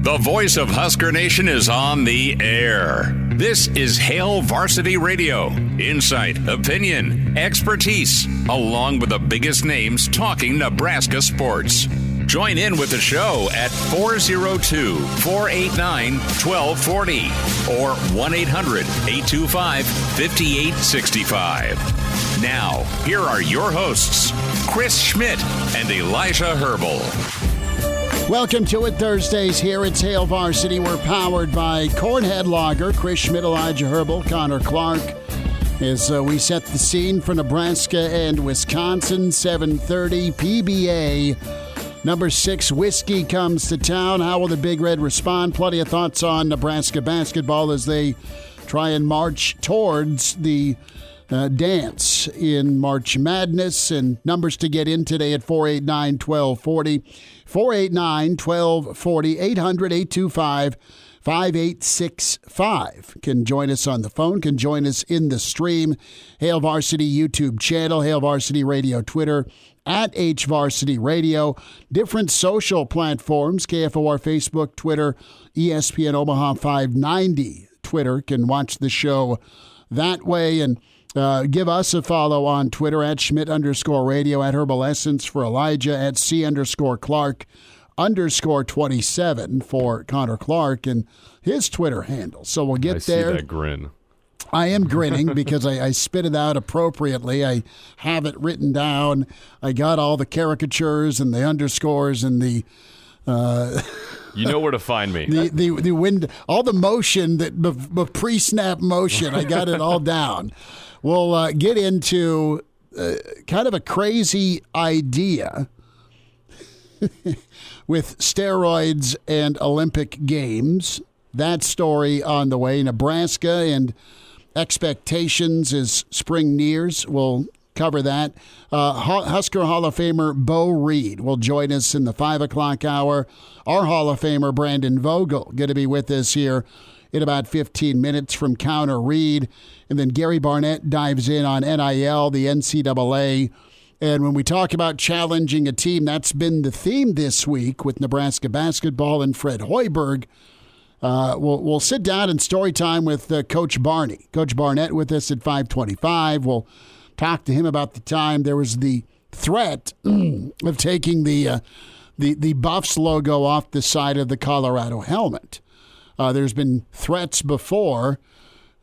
The voice of Husker Nation is on the air. This is Hail Varsity Radio. Insight, opinion, expertise, along with the biggest names talking Nebraska sports. Join in with the show at 402-489-1240 or 1-800-825-5865. Now, here are your hosts, Chris Schmidt and Elijah Herbel. Welcome to it, Thursdays here at Hail Varsity. We're powered by Cornhead Lager, Chris Schmidt, Elijah Herbel, Connor Clark. As we set the scene for Nebraska and Wisconsin, 7:30 PBA. Number 6 Whiskey comes to town. How will the Big Red respond? Plenty of thoughts on Nebraska basketball as they try and march towards the dance in March Madness, and numbers to get in today at 489-1240. 489-1240, 800-825-5865. Can join us on the phone, can join us in the stream. Hail Varsity YouTube channel, Hail Varsity Radio Twitter, at HVarsity Radio. Different social platforms, KFOR Facebook, Twitter, ESPN Omaha 590 Twitter. Can watch the show that way, and give us a follow on Twitter at Schmidt_radio, at Herbal Essence for Elijah, at C_Clark_27 for Connor Clark and his Twitter handle. So we'll get there. I see that grin. I am grinning because I spit it out appropriately. I have it written down. I got all the caricatures and the underscores and the you know where to find me. The wind, all the motion, the pre-snap motion. I got it all down. We'll get into kind of a crazy idea with steroids and Olympic Games. That story on the way. Nebraska and expectations as spring nears. We'll cover that. Husker Hall of Famer Beau Reid will join us in the 5 o'clock hour. Our Hall of Famer Brandon Vogel going to be with us here in about 15 minutes from Counter Read. And then Gary Barnett dives in on NIL, the NCAA. And when we talk about challenging a team, that's been the theme this week with Nebraska basketball and Fred Hoiberg. We'll sit down in story time with Coach Barney. Coach Barnett with us at 5:25. We'll talk to him about the time there was the threat of taking the Buffs logo off the side of the Colorado helmet. There's been threats before,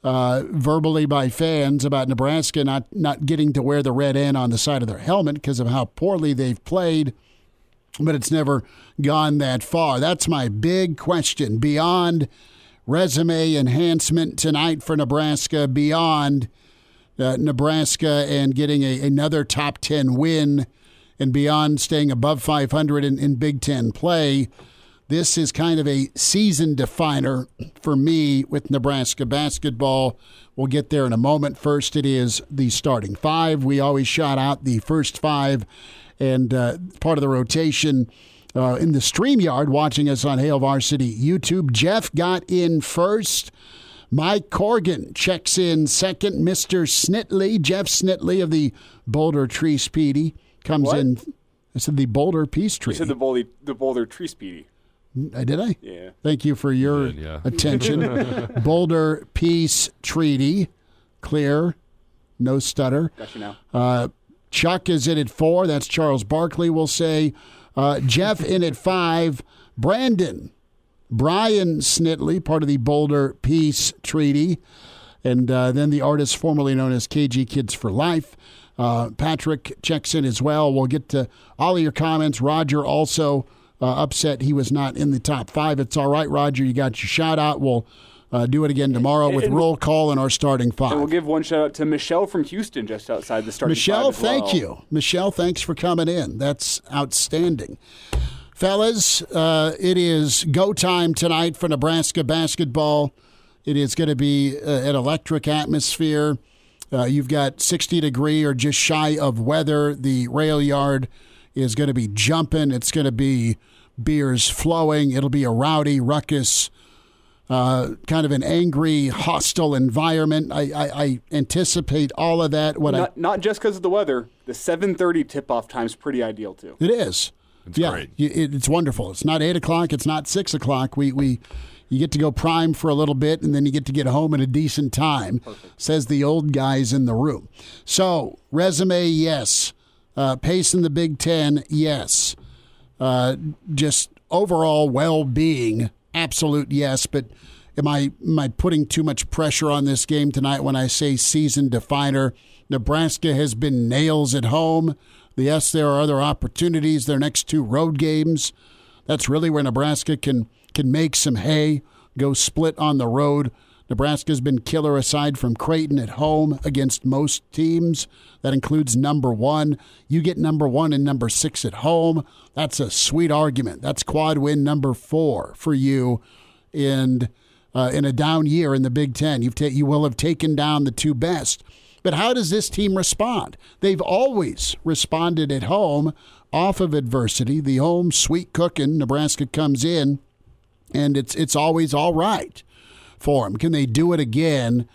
verbally by fans, about Nebraska not getting to wear the red N on the side of their helmet because of how poorly they've played, but it's never gone that far. That's my big question. Beyond resume enhancement tonight for Nebraska, beyond Nebraska and getting another top 10 win, and beyond staying above 500 in Big Ten play, this is kind of a season definer for me with Nebraska basketball. We'll get there in a moment. First, it is the starting five. We always shout out the first five, and part of the rotation in the StreamYard, watching us on Hail Varsity YouTube. Jeff got in first. Mike Corrigan checks in second. Mr. Snitley, Jeff Snitley of the Boulder Tree Speedy, comes in. I said the Boulder Peace Treaty. You said the Boulder Tree Speedy. Did I? Yeah. Thank you for your attention. Boulder Peace Treaty. Clear. No stutter. Got you now. Chuck is in at 4. That's Charles Barkley, we'll say. Jeff in at 5. Brian Snitley, part of the Boulder Peace Treaty. And then the artist formerly known as KG Kids for Life. Patrick checks in as well. We'll get to all of your comments. Roger also upset he was not in the top 5. It's all right, Roger. You got your shout out. We'll do it again tomorrow with roll call and our starting 5. And we'll give one shout out to Michelle from Houston, just outside the starting 5. Michelle, as well. thank you. Michelle, thanks for coming in. That's outstanding. Fellas, it is go time tonight for Nebraska basketball. It is going to be an electric atmosphere. You've got 60-degree or just shy of weather. The rail yard is going to be jumping. It's going to be beers flowing. It'll be a rowdy, ruckus, kind of an angry, hostile environment. I anticipate all of that. Not just because of the weather. The 7:30 tip-off time's pretty ideal, too. It is. It's great. It's wonderful. It's not 8 o'clock. It's not 6 o'clock. You get to go prime for a little bit, and then you get to get home at a decent time, says the old guys in the room. So, resume, yes. Pace in the Big Ten, yes. Just overall well-being, absolute yes. But am I putting too much pressure on this game tonight when I say season definer? Nebraska has been nails at home. Yes, there are other opportunities. Their next 2 road games. That's really where Nebraska can make some hay, go split on the road. Nebraska's been killer aside from Creighton at home against most teams. That includes number 1. You get number 1 and number 6 at home. That's a sweet argument. That's quad win number 4 for you in a down year in the Big Ten. You will have taken down the 2 best. But how does this team respond? They've always responded at home off of adversity. The home sweet cooking, Nebraska comes in, and it's always all right for them. Can they do it again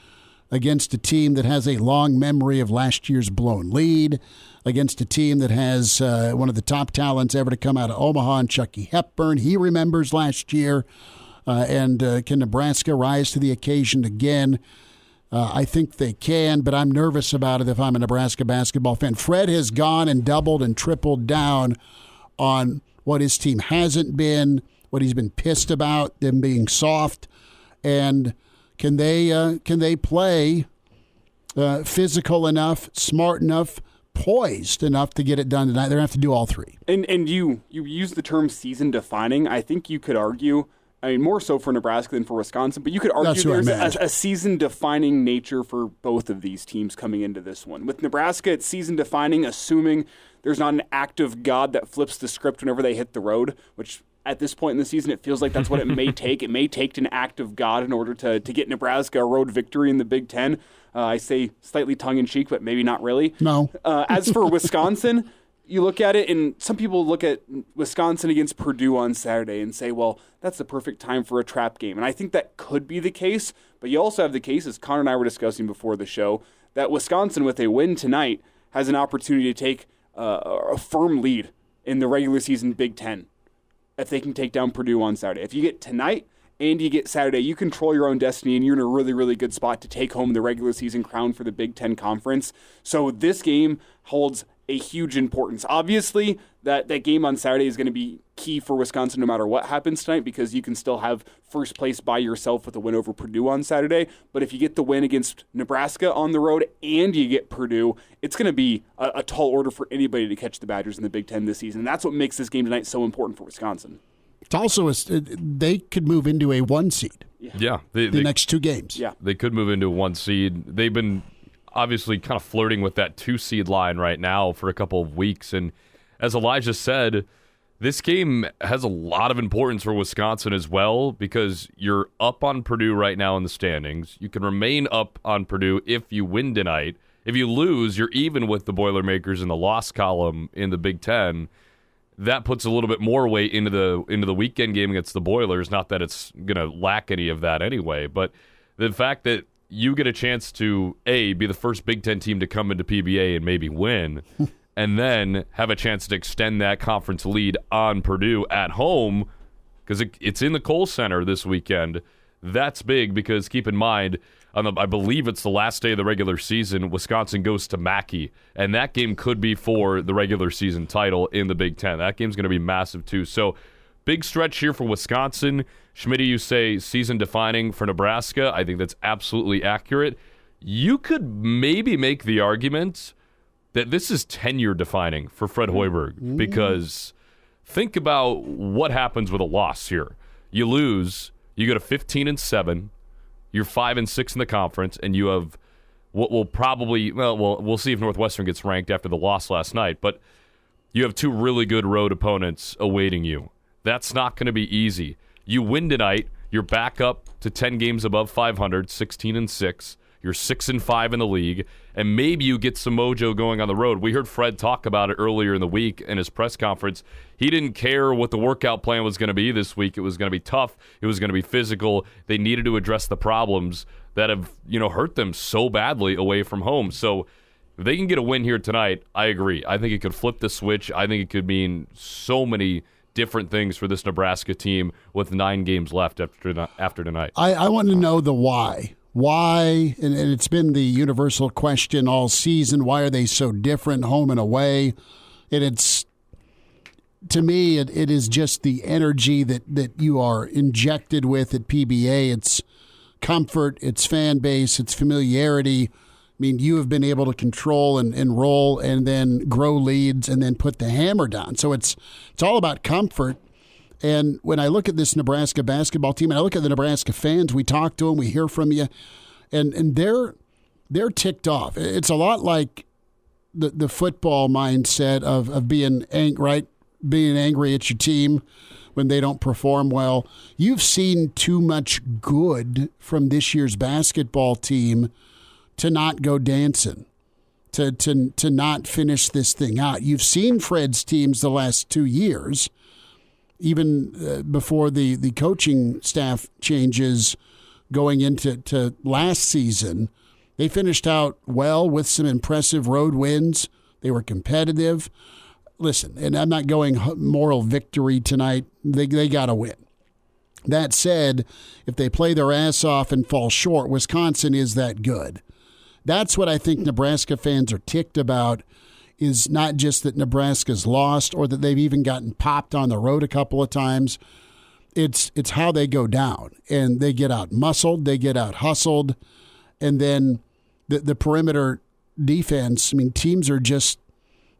against a team that has a long memory of last year's blown lead, against a team that has one of the top talents ever to come out of Omaha, and Chucky Hepburn? He remembers last year. And can Nebraska rise to the occasion again? I think they can, but I'm nervous about it if I'm a Nebraska basketball fan. Fred has gone and doubled and tripled down on what his team hasn't been, what he's been pissed about, them being soft. And can they play physical enough, smart enough, poised enough to get it done tonight? They're going to have to do all 3. And you use the term season defining. I think you could argue, I mean, more so for Nebraska than for Wisconsin, but you could argue there's a season-defining nature for both of these teams coming into this one. With Nebraska, it's season-defining, assuming there's not an act of God that flips the script whenever they hit the road, which at this point in the season, it feels like that's what it may take. It may take an act of God in order to get Nebraska a road victory in the Big Ten. I say slightly tongue-in-cheek, but maybe not really. No. As for Wisconsin, you look at it, and some people look at Wisconsin against Purdue on Saturday and say, well, that's the perfect time for a trap game. And I think that could be the case, but you also have the case, as Connor and I were discussing before the show, that Wisconsin, with a win tonight, has an opportunity to take a firm lead in the regular season Big Ten if they can take down Purdue on Saturday. If you get tonight and you get Saturday, you control your own destiny, and you're in a really, really good spot to take home the regular season crown for the Big Ten Conference. So this game holds a huge importance. Obviously, that game on Saturday is going to be key for Wisconsin no matter what happens tonight, because you can still have first place by yourself with a win over Purdue on Saturday. But if you get the win against Nebraska on the road and you get Purdue, it's going to be a tall order for anybody to catch the Badgers in the Big Ten this season. And that's what makes this game tonight so important for Wisconsin. It's also they could move into a 1 seed. Yeah. The next 2 games. Yeah. They could move into a 1 seed. They've been obviously kind of flirting with that 2 seed line right now for a couple of weeks. And as Elijah said, this game has a lot of importance for Wisconsin as well, because you're up on Purdue right now in the standings. You can remain up on Purdue if you win tonight. If you lose, you're even with the Boilermakers in the loss column in the Big Ten. That puts a little bit more weight into the weekend game against the Boilers. Not that it's going to lack any of that anyway, but the fact that you get a chance to, A, be the first Big Ten team to come into PBA and maybe win, and then have a chance to extend that conference lead on Purdue at home, because it's in the Kohl Center this weekend. That's big, because keep in mind, I believe it's the last day of the regular season, Wisconsin goes to Mackey, and that game could be for the regular season title in the Big Ten. That game's going to be massive too. So big stretch here for Wisconsin. Schmidt, you say season-defining for Nebraska. I think that's absolutely accurate. You could maybe make the argument that this is tenure-defining for Fred Hoiberg, because think about what happens with a loss here. You lose, you go to 15-7, you're 5-6 in the conference, and you have what will probably, we'll see if Northwestern gets ranked after the loss last night, but you have 2 really good road opponents awaiting you. That's not going to be easy. You win tonight, you're back up to 10 games above 500, 16-6. You're 6-5 in the league, and maybe you get some mojo going on the road. We heard Fred talk about it earlier in the week in his press conference. He didn't care what the workout plan was going to be this week. It was going to be tough. It was going to be physical. They needed to address the problems that have, hurt them so badly away from home. So If they can get a win here tonight, I agree. I think it could flip the switch. I think it could mean so many different things for this Nebraska team with 9 games left after tonight. I want to know the why. Why, and it's been the universal question all season, why are they so different home and away? And it's, to me, it is just the energy that you are injected with at PBA. It's comfort, it's fan base, it's familiarity. I mean, you have been able to control and roll and then grow leads and then put the hammer down. So it's all about comfort. And when I look at this Nebraska basketball team and I look at the Nebraska fans, we talk to them, we hear from you, and they're ticked off. It's a lot like the football mindset of being being angry at your team when they don't perform well. You've seen too much good from this year's basketball team to not go dancing, to not finish this thing out. You've seen Fred's teams the last 2 years, even before the coaching staff changes going into last season. They finished out well with some impressive road wins. They were competitive. Listen, and I'm not going moral victory tonight. They got to win. That said, if they play their ass off and fall short, Wisconsin is that good. That's what I think Nebraska fans are ticked about, is not just that Nebraska's lost or that they've even gotten popped on the road a couple of times. It's how they go down, and they get out muscled, they get out hustled, and then the perimeter defense, I mean, teams are just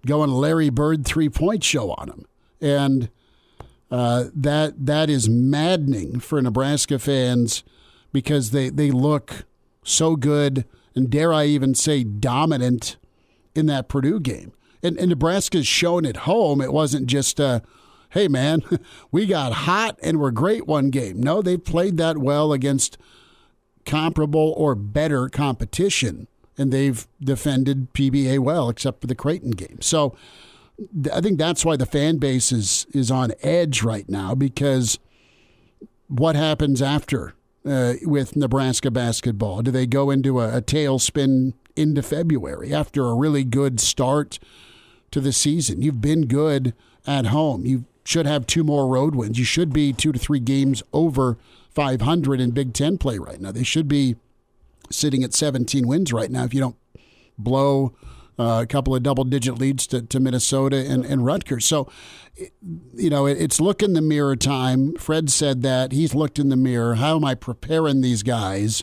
going Larry Bird 3-point show on them. And that is maddening for Nebraska fans because they look so good and, dare I even say, dominant in that Purdue game. And Nebraska's shown at home. It wasn't just, hey, man, we got hot and we're great one game. No, they played that well against comparable or better competition, and they've defended PBA well, except for the Creighton game. So I think that's why the fan base is on edge right now, because what happens after with Nebraska basketball? Do they go into a tailspin into February after a really good start to the season? You've been good at home. You should have 2 more road wins. You should be 2 to 3 games over 500 in Big Ten play right now. They should be sitting at 17 wins right now if you don't blow a couple of double-digit leads to Minnesota and Rutgers. So, it's look in the mirror time. Fred said that. He's looked in the mirror. How am I preparing these guys?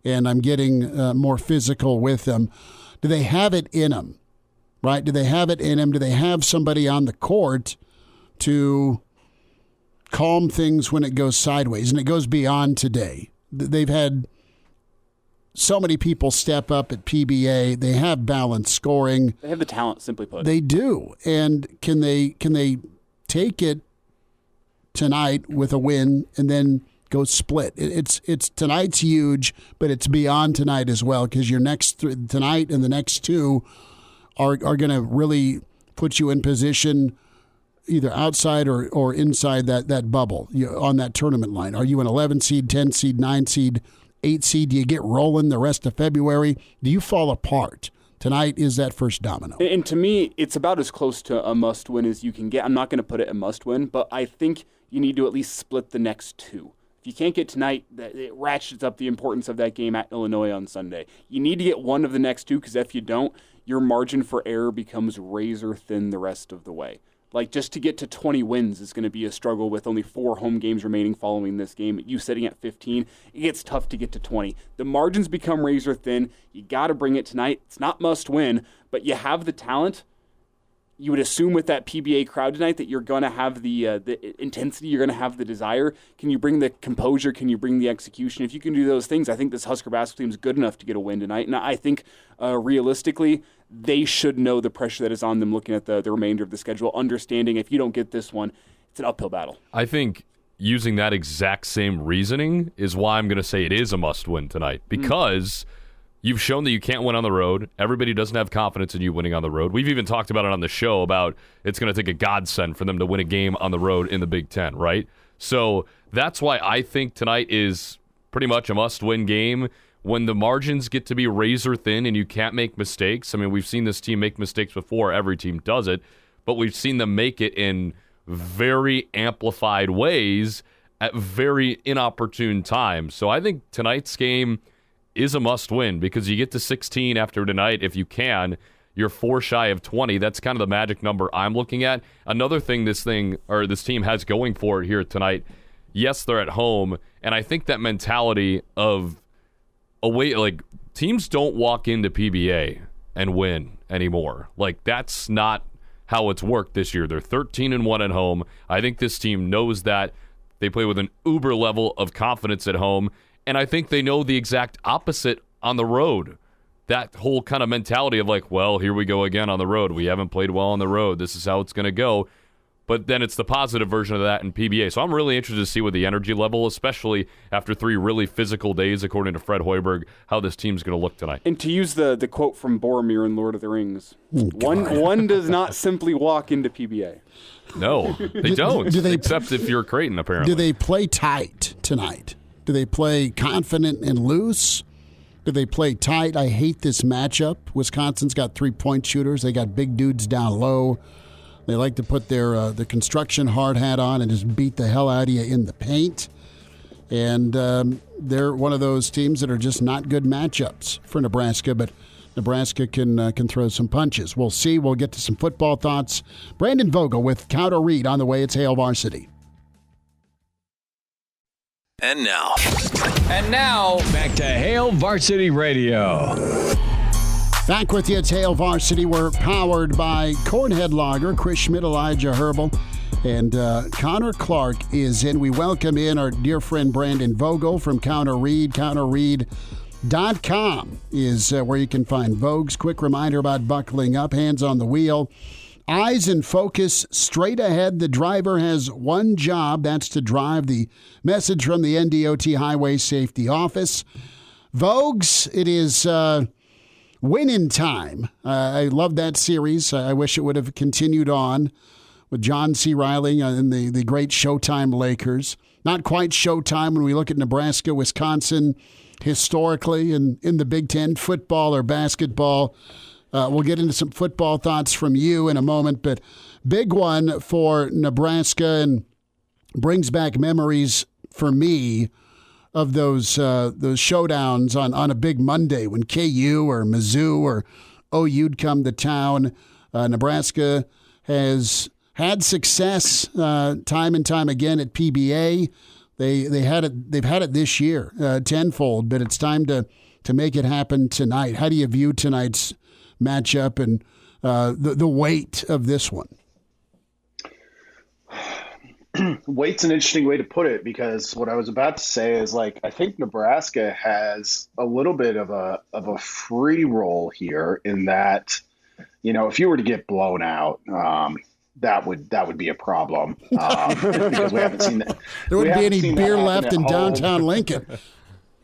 And I'm getting more physical with them. Do they have it in them? Right? Do they have it in them? Do they have somebody on the court to calm things when it goes sideways? And it goes beyond today. They've had so many people step up at PBA. They have balanced scoring. They have the talent, simply put. They do. And can they take it tonight with a win and then go split? It's tonight's huge, but it's beyond tonight as well, because your next tonight and the next 2 are going to really put you in position either outside or inside that bubble on that tournament line. Are you an 11 seed, 10 seed, 9 seed, 8 seed? Do you get rolling the rest of February? Do you fall apart? Tonight is that first domino. And to me, it's about as close to a must-win as you can get. I'm not going to put it a must-win, but I think you need to at least split the next 2. If you can't get tonight, it ratchets up the importance of that game at Illinois on Sunday. You need to get one of the next 2, because if you don't, your margin for error becomes razor thin the rest of the way. Like, just to get to 20 wins is going to be a struggle with only 4 home games remaining following this game. You sitting at 15, it gets tough to get to 20. The margins become razor thin. You got to bring it tonight. It's not must win, but you have the talent. You would assume with that PBA crowd tonight that you're going to have the intensity, you're going to have the desire. Can you bring the composure? Can you bring the execution? If you can do those things, I think this Husker basketball team is good enough to get a win tonight. And I think realistically, they should know the pressure that is on them looking at the remainder of the schedule, understanding if you don't get this one, it's an uphill battle. I think using that exact same reasoning is why I'm going to say it is a must-win tonight, because you've shown that you can't win on the road. Everybody doesn't have confidence in you winning on the road. We've even talked about it on the show about it's going to take a godsend for them to win a game on the road in the Big Ten, right? So that's why I think tonight is pretty much a must-win game. when the margins get to be razor thin and you can't make mistakes, I mean, we've seen this team make mistakes before. Every team does it. But we've seen them make it in very amplified ways at very inopportune times. So I think tonight's game is a must-win because you get to 16 after tonight if you can. You're 4 shy of 20. That's kind of the magic number I'm looking at. Another thing this team has going for it here tonight, yes, they're at home, and I think that mentality of away, like teams don't walk into PBA and win anymore. Like that's not how it's worked this year. They're 13-1 at home. I think this team knows that. They play with an uber level of confidence at home, and I think they know the exact opposite on the road. That whole kind of mentality of like, well, here we go again on the road. We haven't played well on the road. This is how it's going to go. But then it's the positive version of that in PBA. So I'm really interested to see what the energy level, especially after 3 really physical days, according to Fred Hoiberg, how this team's going to look tonight. And to use the quote from Boromir in Lord of the Rings, one does not simply walk into PBA. No, they don't, except if you're Creighton, apparently. Do they play tight tonight? Do they play confident and loose? Do they play tight? I hate this matchup. Wisconsin's got 3-point shooters. They got big dudes down low. They like to put their construction hard hat on and just beat the hell out of you in the paint. And they're one of those teams that are just not good matchups for Nebraska, but Nebraska can throw some punches. We'll see. We'll get to some football thoughts. Brandon Vogel with Counter Read on the way. It's Hail Varsity. And now, back to Hail Varsity Radio. Back with you, it's Hail Varsity. We're powered by Cornhead Lager, Chris Schmidt, Elijah Herbel, and Connor Clark is in. We welcome in our dear friend Brandon Vogel from Counter Read. CounterRead.com is where you can find Vogue's. Quick reminder about buckling up, hands on the wheel. Eyes and focus straight ahead. The driver has one job. That's to drive. The message from the NDOT Highway Safety Office. Vogue's, it is winning time. I love that series. I wish it would have continued on with John C. Reilly and the great Showtime Lakers. Not quite Showtime when we look at Nebraska-Wisconsin historically in the Big Ten, football or basketball. We'll get into some football thoughts from you in a moment, but big one for Nebraska and brings back memories for me of those showdowns on a big Monday when KU or Mizzou or OU'd come to town. Nebraska has had success time and time again at PBA. They've had it this year tenfold, but it's time to make it happen tonight. How do you view tonight's matchup and the weight of this one? Weight's an interesting way to put it because what I was about to say is like I think Nebraska has a little bit of a free roll here in that, you know, if you were to get blown out, that would be a problem because we haven't seen that. There wouldn't be any beer left in downtown Lincoln.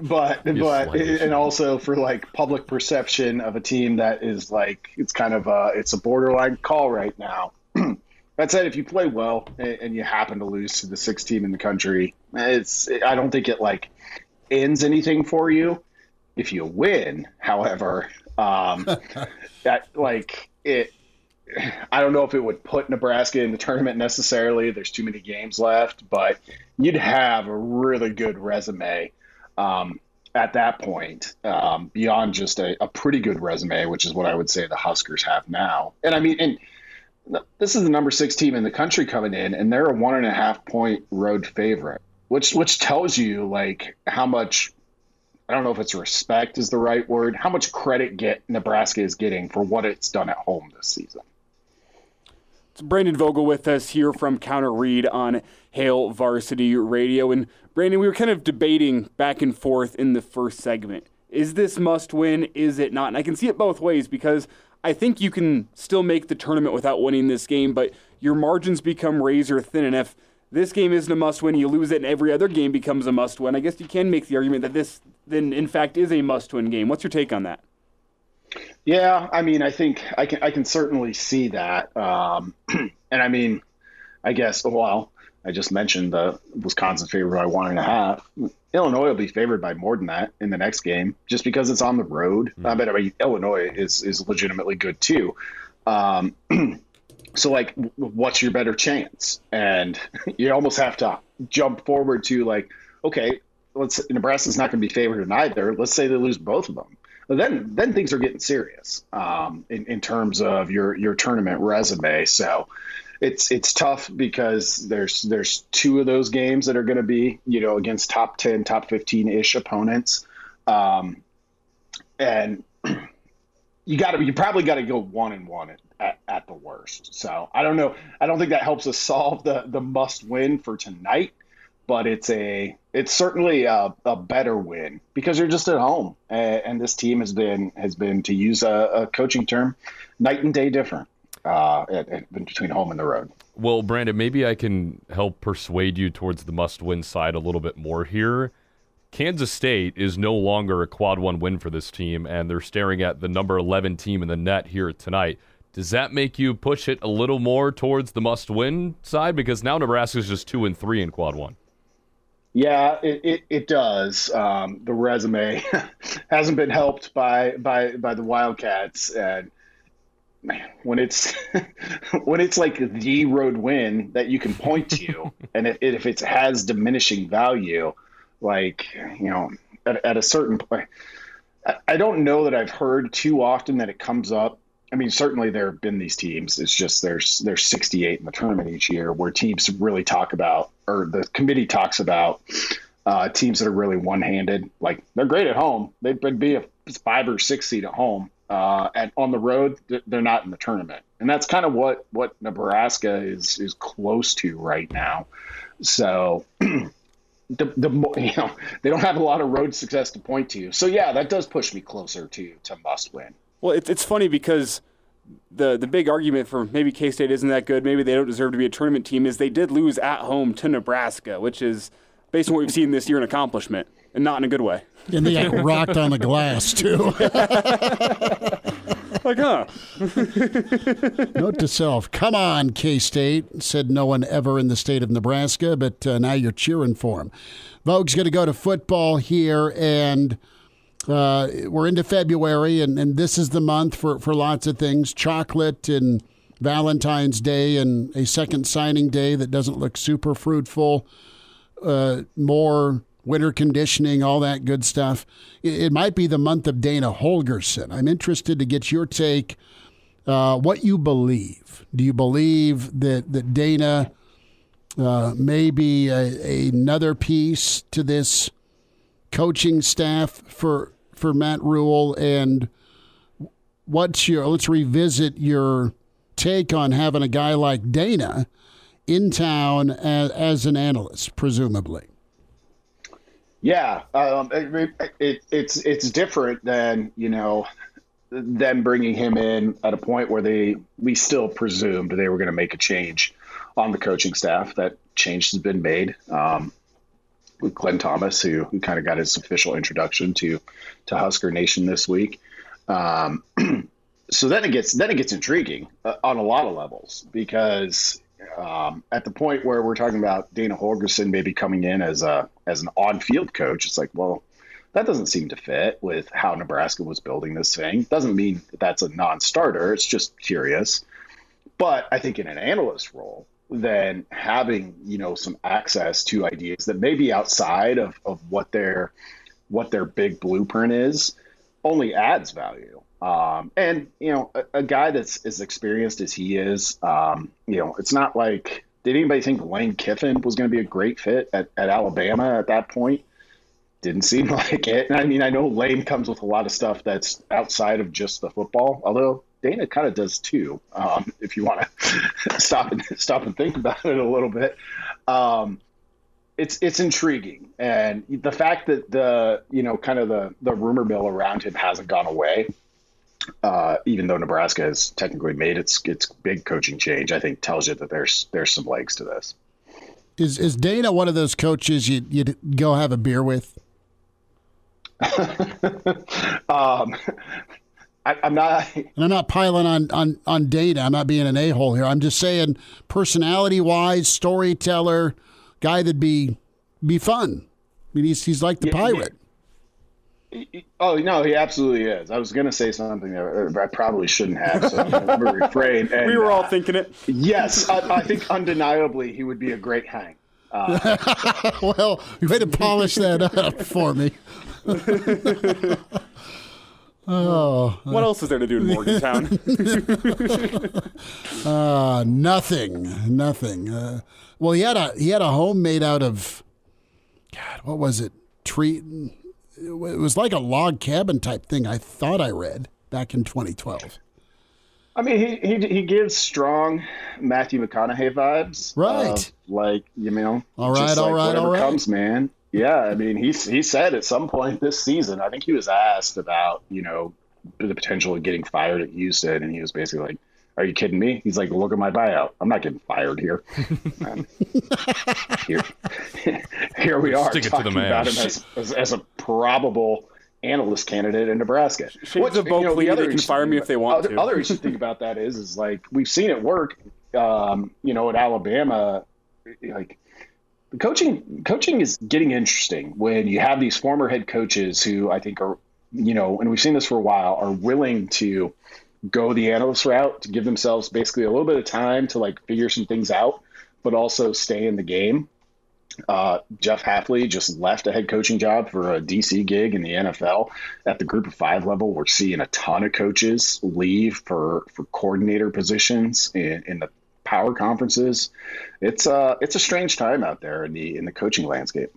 But and also for like public perception of a team that is like it's kind of it's a borderline call right now. That said, if you play well and you happen to lose to the 6th team in the country, I don't think it like ends anything for you. If you win, however, that like it. I don't know if it would put Nebraska in the tournament necessarily. There's too many games left, but you'd have a really good resume at that point, beyond just a pretty good resume, which is what I would say the Huskers have now. And I mean, and this is the number 6 team in the country coming in, and they're a 1.5 point road favorite, which tells you like how much, I don't know if it's respect is the right word, how much credit Nebraska is getting for what it's done at home this season. It's Brandon Vogel with us here from Counter Read on Hail Varsity Radio. And Brandon, we were kind of debating back and forth in the first segment. Is this must win? Is it not? And I can see it both ways because I think you can still make the tournament without winning this game, but your margins become razor thin. And if this game isn't a must win, you lose it and every other game becomes a must win. I guess you can make the argument that this then in fact is a must win game. What's your take on that? Yeah, I mean, I think I can certainly see that. And I mean, I guess, well, I just mentioned the Wisconsin favored by 1.5. Illinois will be favored by more than that in the next game, just because it's on the road. I mean, Illinois is legitimately good too. So, like, what's your better chance? And you almost have to jump forward to, like, okay, Nebraska's not going to be favored in either. Let's say they lose both of them. But then things are getting serious in terms of your tournament resume. So it's tough because there's two of those games that are going to be, against top 10, top 15-ish opponents. And you probably got to go 1-1 at the worst. So I don't know. I don't think that helps us solve the must win for tonight, but it's certainly a better win because you're just at home, and this team has been, to use a coaching term, night and day different between home and the road. Well, Brandon, maybe I can help persuade you towards the must win side a little bit more here. Kansas State is no longer a quad one win for this team, and they're staring at the number 11 team in the net here tonight. Does that make you push it a little more towards the must-win side? Because now Nebraska's just 2-3 in quad one. Yeah, it does. The resume hasn't been helped by the Wildcats, and when it's like the road win that you can point to, and if it has diminishing value, like at a certain point, I don't know that I've heard too often that it comes up. I mean, certainly there have been these teams. It's just there's 68 in the tournament each year where teams really talk about, or the committee talks about, teams that are really one-handed. Like, they're great at home. They'd be a 5 or 6 seed at home. And on the road, they're not in the tournament. And that's kind of what Nebraska is close to right now. So they don't have a lot of road success to point to. So yeah, that does push me closer to must win. Well, it's funny because the big argument for maybe K-State isn't that good, maybe they don't deserve to be a tournament team, is they did lose at home to Nebraska, which is, based on what we've seen this year, an accomplishment, and not in a good way. And they got rocked on the glass, too. Like, huh? Note to self, come on, K-State, said no one ever in the state of Nebraska, but now you're cheering for them. Vogue's going to go to football here, and we're into February, and this is the month for lots of things. Chocolate and Valentine's Day and a second signing day that doesn't look super fruitful. More winter conditioning, all that good stuff. It might be the month of Dana Holgorsen. I'm interested to get your take, what you believe. Do you believe that Dana may be another piece to this coaching staff for Matt Rule, and let's revisit your take on having a guy like Dana in town as an analyst, presumably? Yeah, it's different than them bringing him in at a point where we still presumed they were going to make a change on the coaching staff. That change has been made. With Glenn Thomas, who kind of got his official introduction to Husker Nation this week. So then it gets intriguing on a lot of levels, because at the point where we're talking about Dana Holgorsen maybe coming in as an on-field coach, it's like, well, that doesn't seem to fit with how Nebraska was building this thing. Doesn't mean that's a non-starter. It's just curious. But I think in an analyst role, then having, some access to ideas that may be outside of what their big blueprint is only adds value. And a guy that's as experienced as he is, it's not like, did anybody think Lane Kiffin was going to be a great fit at Alabama at that point? Didn't seem like it. And I mean, I know Lane comes with a lot of stuff that's outside of just the football, although Dana kind of does too, if you want to stop and think about it a little bit. It's intriguing, and the fact that the rumor mill around him hasn't gone away, even though Nebraska has technically made its big coaching change, I think tells you that there's some legs to this. Is Dana one of those coaches you'd go have a beer with? I'm not. And I'm not piling on Dana. I'm not being an a-hole here. I'm just saying, personality-wise, storyteller, guy that'd be fun. I mean, he's like the Pirate. Oh, no, he absolutely is. I was going to say something that I probably shouldn't have, so I'm going to refrain. And, we were all thinking it. Yes, I think undeniably he would be a great hang. Well, you had to polish that up for me. What else is there to do in Morgantown? Nothing. Well, he had a home made out of, God, what was it? Tree. It was like a log cabin type thing. I thought I read back in 2012. I mean, he gives strong Matthew McConaughey vibes, right? All right. Comes, man. Yeah, I mean, he said at some point this season, I think he was asked about the potential of getting fired at Houston, and he was basically like, "Are you kidding me?" He's like, "Look at my buyout. I'm not getting fired here." Here we are talking about him as a probable analyst candidate in Nebraska. Shades of Beau Reid, they can fire me if they want to. Other interesting thing about that is like we've seen it work. At Alabama, like the coaching is getting interesting when you have these former head coaches who I think are, and we've seen this for a while, are willing to go the analyst route to give themselves basically a little bit of time to like figure some things out, but also stay in the game. Jeff Hafley just left a head coaching job for a DC gig in the NFL at the group of 5 level. We're seeing a ton of coaches leave for coordinator positions in the power conferences. It's a strange time out there in the coaching landscape.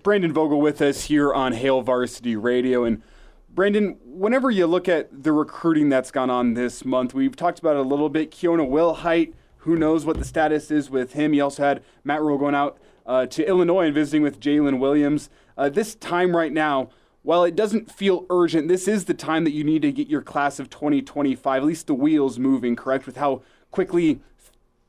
Brandon Vogel with us here on Hail Varsity Radio. And Brandon, whenever you look at the recruiting that's gone on this month, we've talked about it a little bit. Keona Wilhite, who knows what the status is with him. You also had Matt Rhule going out to Illinois and visiting with Jaylen Williams. This time right now, while it doesn't feel urgent, this is the time that you need to get your class of 2025, at least the wheels moving, correct, with how quickly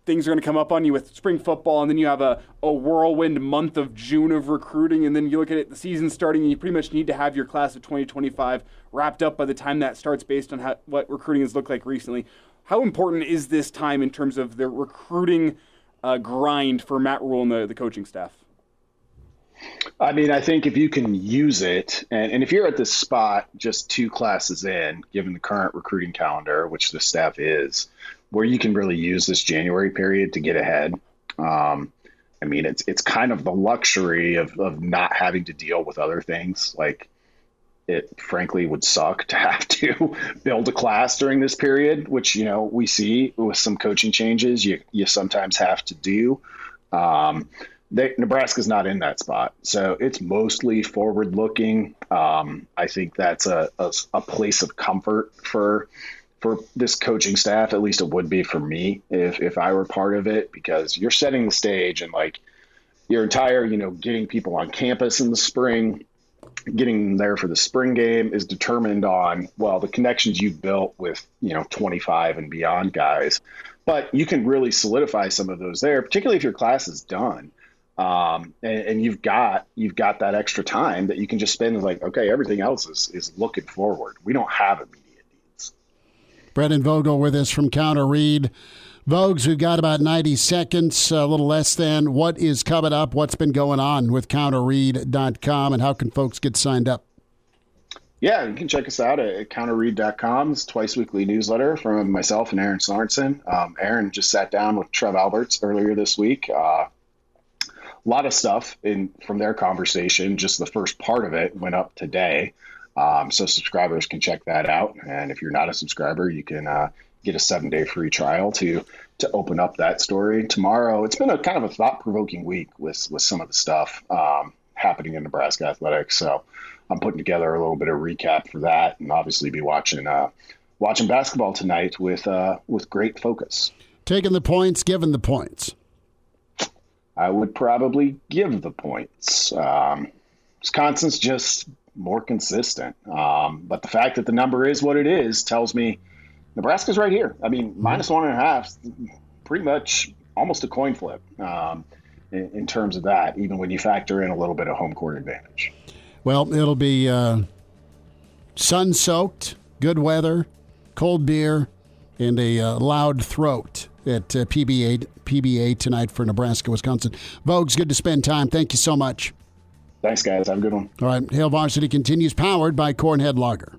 things are going to come up on you with spring football, and then you have a whirlwind month of June of recruiting, and then you look at it, the season starting, and you pretty much need to have your class of 2025 wrapped up by the time that starts based on what recruiting has looked like recently. How important is this time in terms of the recruiting grind for Matt Rhule and the coaching staff? I mean, I think if you can use it, and if you're at this spot just 2 classes in, given the current recruiting calendar, which the staff is, where you can really use this January period to get ahead. I mean, it's kind of the luxury of not having to deal with other things. Like, it frankly would suck to have to build a class during this period, which, we see with some coaching changes you sometimes have to do. Nebraska's not in that spot, so it's mostly forward looking. I think that's a place of comfort for this coaching staff. At least it would be for me if I were part of it, because you're setting the stage, and like your entire, getting people on campus in the spring, getting them there for the spring game is determined on, well, the connections you've built with, 25 and beyond guys. But you can really solidify some of those there, particularly if your class is done. And you've got that extra time that you can just spend like, okay, everything else is looking forward. We don't have immediate needs. Brandon Vogel with us from Counter Read. Vogues, we've got about 90 seconds, a little less than. What is coming up? What's been going on with counterread.com, and how can folks get signed up? Yeah, you can check us out at counterread.com. It's a twice-weekly newsletter from myself and Aaron Sorensen. Aaron just sat down with Trev Alberts earlier this week. A lot of stuff from their conversation. Just the first part of it went up today. So subscribers can check that out. And if you're not a subscriber, you can get a 7-day free trial to open up that story. Tomorrow, it's been a kind of a thought-provoking week with some of the stuff happening in Nebraska athletics. So I'm putting together a little bit of recap for that, and obviously be watching basketball tonight with great focus. Taking the points, giving the points. I would probably give the points. Wisconsin's just more consistent. But the fact that the number is what it is tells me Nebraska's right here. I mean, -1.5, pretty much almost a coin flip in terms of that, even when you factor in a little bit of home court advantage. Well, it'll be sun-soaked good weather, cold beer, and a loud throat at PBA tonight for Nebraska-Wisconsin. Vogue's good to spend time. Thank you so much. Thanks, guys. Have a good one. All right, Hail Varsity continues, powered by Cornhead Lager.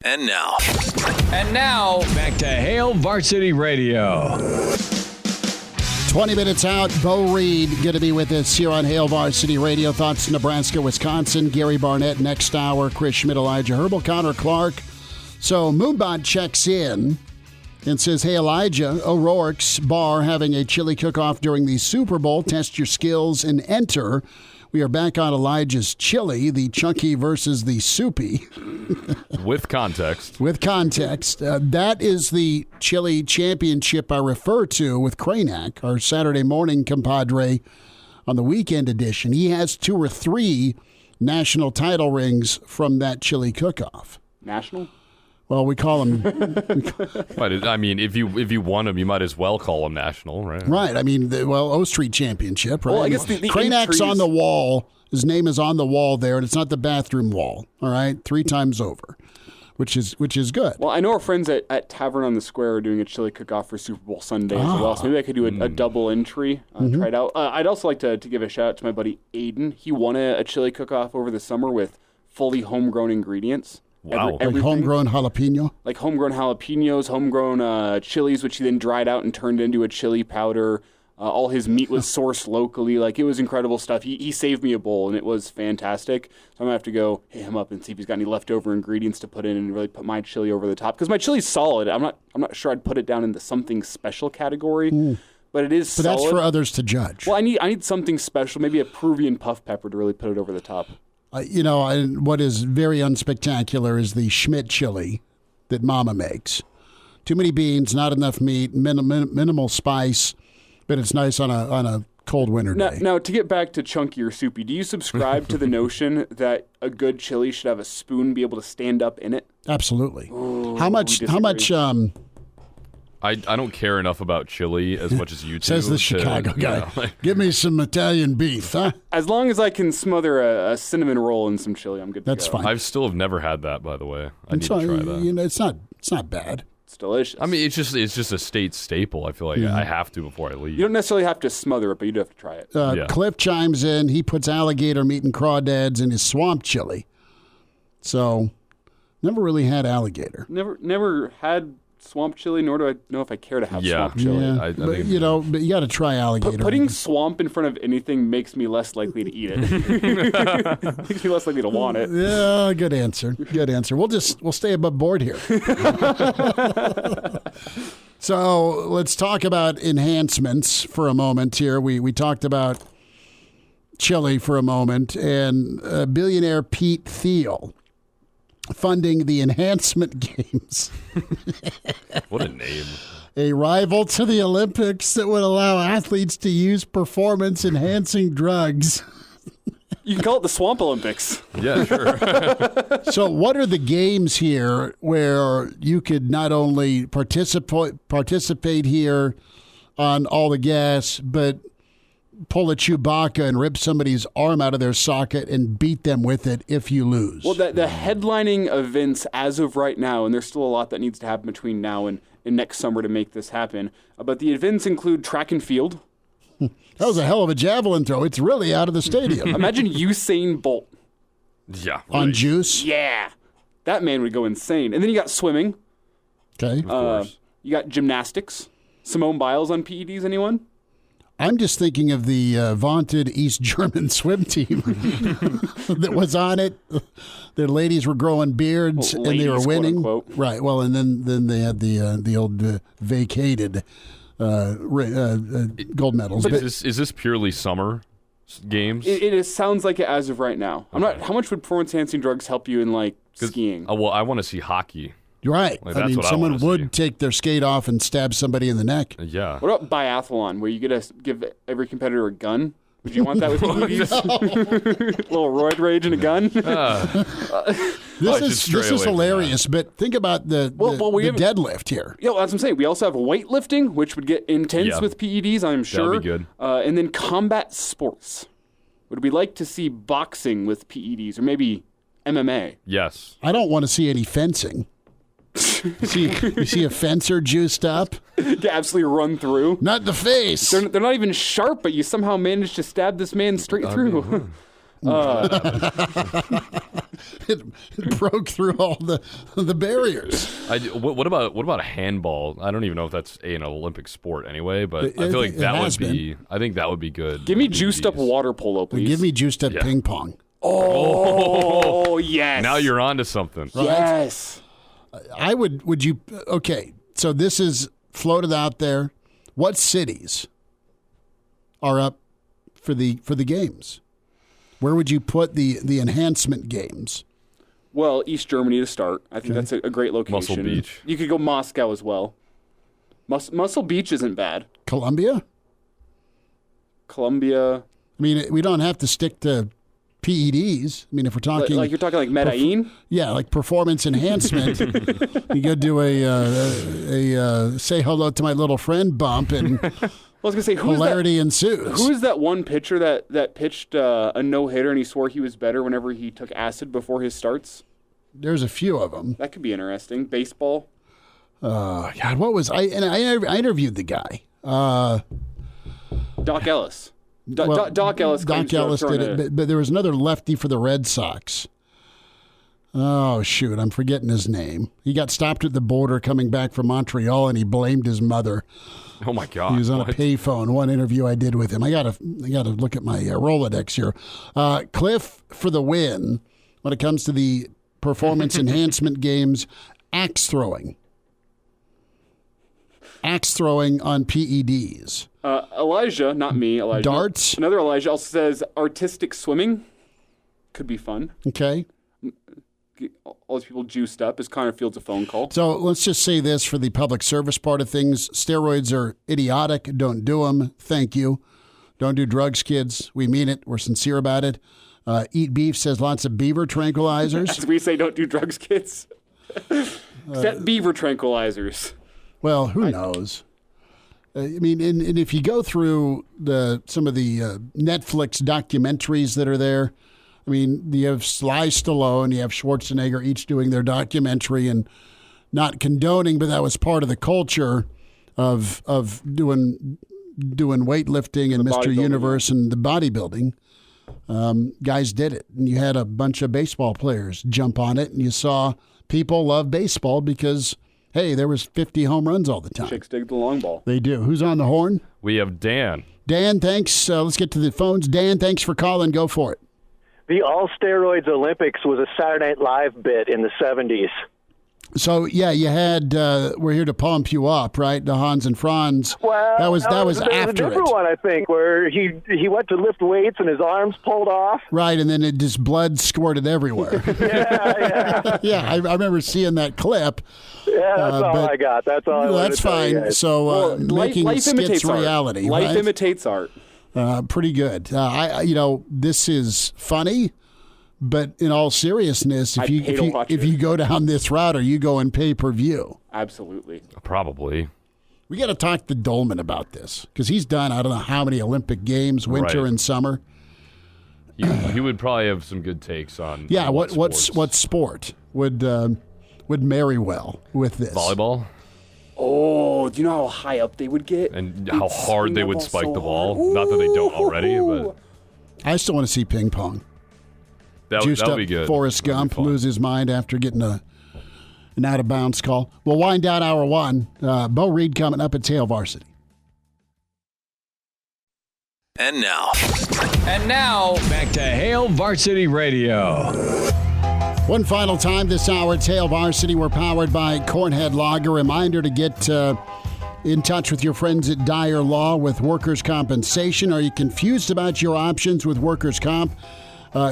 And now, back to Hail Varsity Radio. 20 minutes out, Beau Reid going to be with us here on Hail Varsity Radio. Thoughts Nebraska-Wisconsin. Gary Barnett next hour. Chris Schmidt, Elijah Herbel, Connor Clark. So Moonbot checks in and says, hey, Elijah, O'Rourke's Bar having a chili cook-off during the Super Bowl. Test your skills and enter. We are back on Elijah's chili, the chunky versus the soupy. With context. With context. That is the chili championship I refer to with Cranack, our Saturday morning compadre on the weekend edition. He has 2 or 3 national title rings from that chili cook-off. National? Well, we call them. But I mean, if you won them, you might as well call them national, right? Right. I mean, O Street Championship, right? Well, I guess the Cranack's on the wall. His name is on the wall there, and it's not the bathroom wall. All right, 3 times over, which is good. Well, I know our friends at Tavern on the Square are doing a chili cook-off for Super Bowl Sunday as well, so maybe I could do a double entry, try it out. I'd also like to give a shout out to my buddy Aiden. He won a chili cook-off over the summer with fully homegrown ingredients. Wow. Like homegrown jalapeno? Like homegrown jalapenos, homegrown chilies, which he then dried out and turned into a chili powder. All his meat was sourced locally. Like, it was incredible stuff. He saved me a bowl, and it was fantastic. So I'm going to have to go hit him up and see if he's got any leftover ingredients to put in and really put my chili over the top. Because my chili's solid. I'm not sure I'd put it down in the something special category. But it is solid. But that's for others to judge. Well, I need something special, maybe a Peruvian puff pepper to really put it over the top. What is very unspectacular is the Schmidt chili that Mama makes. Too many beans, not enough meat, minimal spice, but it's nice on a cold winter day. Now, to get back to chunky or soupy, do you subscribe to the notion that a good chili should have a spoon be able to stand up in it? Absolutely. Ooh, How much? I don't care enough about chili as much as you do. Says the Chicago guy. Give me some Italian beef, huh? As long as I can smother a cinnamon roll in some chili, I'm good to go. That's fine. I still have never had that, by the way. I need to try that. It's not bad. It's delicious. I mean, it's just a state staple. I feel like I have to before I leave. You don't necessarily have to smother it, but you do have to try it. Cliff chimes in. He puts alligator meat and crawdads in his swamp chili. So, never really had alligator. Never had swamp chili, nor do I know if I care to have swamp chili. Yeah, I think but you got to try alligator. Putting swamp in front of anything makes me less likely to eat it. Makes me less likely to want it. Yeah, good answer. Good answer. We'll stay above board here. So let's talk about enhancements for a moment here. We talked about chili for a moment, and billionaire Pete Thiel funding the enhancement games. What a name. A rival to the Olympics that would allow athletes to use performance-enhancing drugs. You can call it the Swamp Olympics. Yeah, sure. So what are the games here where you could not only participate here on all the gas, but pull a Chewbacca and rip somebody's arm out of their socket and beat them with it if you lose? Well, the headlining events as of right now, and there's still a lot that needs to happen between now and next summer to make this happen, but the events include track and field. That was a hell of a javelin throw. It's really out of the stadium. Imagine Usain Bolt. Yeah. On right. juice? Yeah. That man would go insane. And then you got swimming. Okay. Of course. You got gymnastics. Simone Biles on PEDs, anyone? I'm just thinking of the vaunted East German swim team that was on it. Their ladies were growing beards and they were winning. Quote, unquote. Right. Well, and then they had the old vacated gold medals. Is this purely summer games? It sounds like it as of right now. I'm not. How much would performance-enhancing drugs help you in skiing? Well, I want to see hockey. You're right. Like, I mean, someone would take their skate off and stab somebody in the neck. Yeah. What about biathlon, where you get to give every competitor a gun? Would you want that with PEDs? Little roid rage and a gun? This is hilarious, but think about the deadlift here. Yeah, that's what I'm saying. We also have weightlifting, which would get intense with PEDs, I'm sure. That'd be good. And then combat sports. Would we like to see boxing with PEDs, or maybe MMA. Yes. I don't want to see any fencing. You see a fencer juiced up? To absolutely run through. Not the face. They're not even sharp, but you somehow managed to stab this man straight through. It broke through all the barriers. What about a handball? I don't even know if that's an Olympic sport anyway, but I feel like that would be. I think that would be good. Give me juiced up water polo, please. Give me juiced up ping pong. Oh, yes. Now you're on to something. Yes. I would you okay, so this is floated out there. What cities are up for the games? Where would you put the enhancement games? Well, East Germany to start. I think that's a great location. Muscle Beach. You could go Moscow as well. Muscle Beach isn't bad. Columbia? Columbia. I mean, we don't have to stick to PEDs. I mean, if we're talking like you're talking like Medellin? Yeah, like performance enhancement. You go do a say hello to my little friend bump, and I was gonna say hilarity ensues. Who is that one pitcher that pitched a no-hitter and he swore he was better whenever he took acid before his starts? There's a few of them. That could be interesting. Baseball. God, what was I interviewed the guy. Doc Ellis. Doc Ellis. Doc Ellis did it, but there was another lefty for the Red Sox. Oh, shoot, I'm forgetting his name. He got stopped at the border coming back from Montreal, and he blamed his mother. Oh, my God. He was on a payphone, one interview I did with him. I gotta look at my Rolodex here. Cliff for the win when it comes to the performance enhancement games, axe throwing. Axe throwing on PEDs. Elijah, not me, Elijah. Darts. Another Elijah also says artistic swimming. Could be fun. Okay. All these people juiced up as Connor fields a phone call. So let's just say this for the public service part of things. Steroids are idiotic. Don't do them. Thank you. Don't do drugs, kids. We mean it. We're sincere about it. Eat beef says lots of beaver tranquilizers. As we say, don't do drugs, kids. Except beaver tranquilizers. Well, who knows? I mean, and if you go through some of the Netflix documentaries that are there, I mean, you have Sly Stallone, you have Schwarzenegger, each doing their documentary, and not condoning, but that was part of the culture of doing weightlifting and Mr. Universe and the bodybuilding. Guys did it, and you had a bunch of baseball players jump on it, and you saw people love baseball because, hey, there was 50 home runs all the time. Chicks dig the long ball. They do. Who's on the horn? We have Dan. Dan, thanks. Let's get to the phones. Dan, thanks for calling. Go for it. The All-Steroids Olympics was a Saturday Night Live bit in the 70s. So, yeah, you had We're Here to Pump You Up, right? The Hans and Franz. Well, that was there's after a different one, I think, where he went to lift weights and his arms pulled off. Right, and then just blood squirted everywhere. Yeah. Yeah, I remember seeing that clip. Yeah, that's all I got. That's all I wanted That's to tell you fine. guys. So making life skits imitates reality. Art. Life right? imitates art. Pretty good. This is funny. But in all seriousness, if you go down this route, are you going pay-per-view? Absolutely. Probably. We got to talk to Dolman about this because he's done I don't know how many Olympic games, winter and summer. He would probably have some good takes on. Yeah, what sport would marry well with this? Volleyball. Oh, do you know how high up they would get? And how hard they would spike the ball. Not that they don't already, but I still want to see ping pong. That would be good. Forrest Gump lose his mind after getting an out-of-bounds call. We'll wind down hour one. Beau Reid coming up at Hail Varsity. And now, back to Hail Varsity Radio. One final time this hour at Hail Varsity. We're powered by Cornhead Lager. Reminder to get in touch with your friends at Dyer Law with workers' compensation. Are you confused about your options with workers' comp?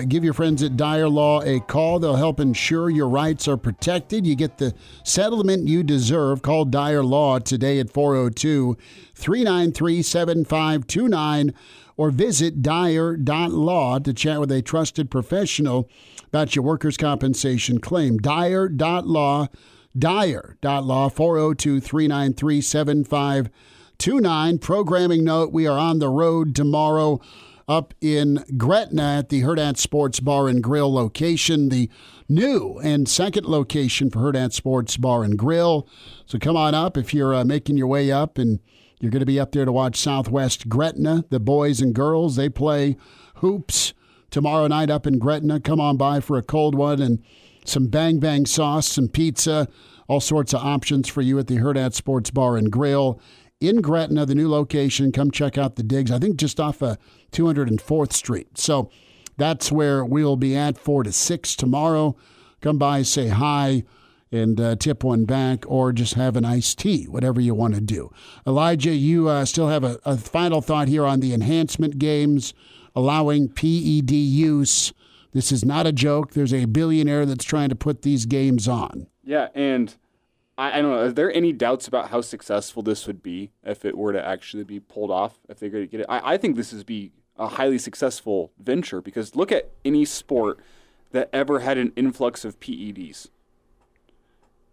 Give your friends at Dyer Law a call. They'll help ensure your rights are protected. You get the settlement you deserve. Call Dyer Law today at 402-393-7529 or visit Dyer.law to chat with a trusted professional about your workers' compensation claim. Dyer.law, 402-393-7529. Programming note, we are on the road tomorrow. up in Gretna at the Hurrdat Sports Bar and Grill location, the new and second location for Hurrdat Sports Bar and Grill. So come on up if you're making your way up, and you're going to be up there to watch Southwest Gretna. The boys and girls, they play hoops tomorrow night up in Gretna. Come on by for a cold one and some Bang Bang sauce, some pizza, all sorts of options for you at the Hurrdat Sports Bar and Grill in Gretna, the new location. Come check out the digs, I think just off of 204th Street. So that's where we'll be at 4 to 6 tomorrow. Come by, say hi, and tip one back, or just have an iced tea, whatever you want to do. Elijah, you still have a final thought here on the enhancement games allowing PED use. This is not a joke. There's a billionaire that's trying to put these games on. Yeah, and I don't know. Are there any doubts about how successful this would be if it were to actually be pulled off, if they're going to get it? I think this would be a highly successful venture, because look at any sport that ever had an influx of PEDs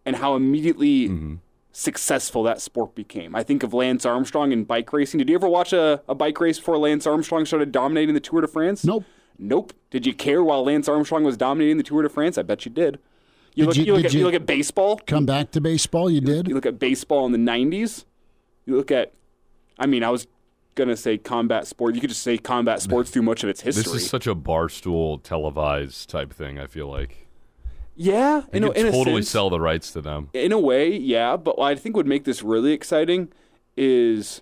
and how immediately successful that sport became. I think of Lance Armstrong in bike racing. Did you ever watch a bike race before Lance Armstrong started dominating the Tour de France? Nope. Did you care while Lance Armstrong was dominating the Tour de France? I bet you did. You look at baseball. Come back to baseball, you did? You look at baseball in the 90s. You look at, I was going to say combat sport. You could just say combat sports through much of its history. This is such a barstool televised type thing, I feel like. Yeah. You could totally sell the rights to them. In a way, yeah. But what I think would make this really exciting is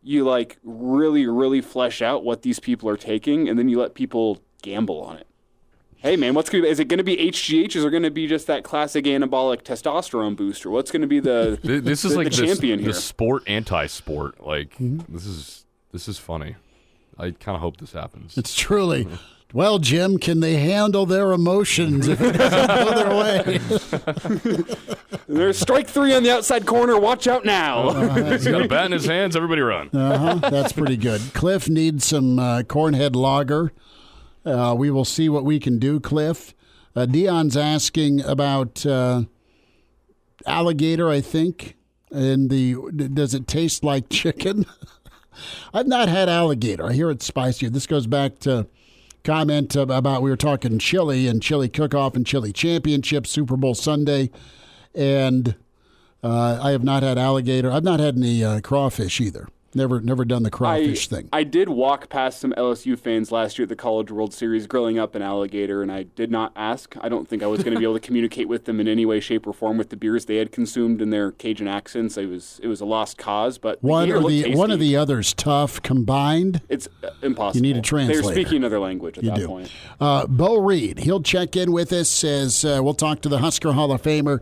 you really, really flesh out what these people are taking, and then you let people gamble on it. Hey, man, is it going to be HGH, or is it going to be just that classic anabolic testosterone booster? What's going to be the this is like champion here? The sport anti-sport. This is funny. I kind of hope this happens. It's truly. Well, Jim, can they handle their emotions if it doesn't go their way? There's strike 3 on the outside corner. Watch out now. He's got a bat in his hands. Everybody run. That's pretty good. Cliff needs some Cornhead Lager. We will see what we can do, Cliff. Dion's asking about alligator, I think. Does it taste like chicken? I've not had alligator. I hear it's spicier. This goes back to comment about, we were talking chili and chili cook-off and chili championship, Super Bowl Sunday, and I have not had alligator. I've not had any crawfish either. Never done the crawfish thing. I did walk past some LSU fans last year at the College World Series grilling up an alligator, and I did not ask. I don't think I was going to be able to communicate with them in any way, shape, or form with the beers they had consumed in their Cajun accents. It was a lost cause, but one of the others tough combined. It's impossible. You need a translator. They're speaking another language at that point. Beau Reid, he'll check in with us as we'll talk to the Husker Hall of Famer,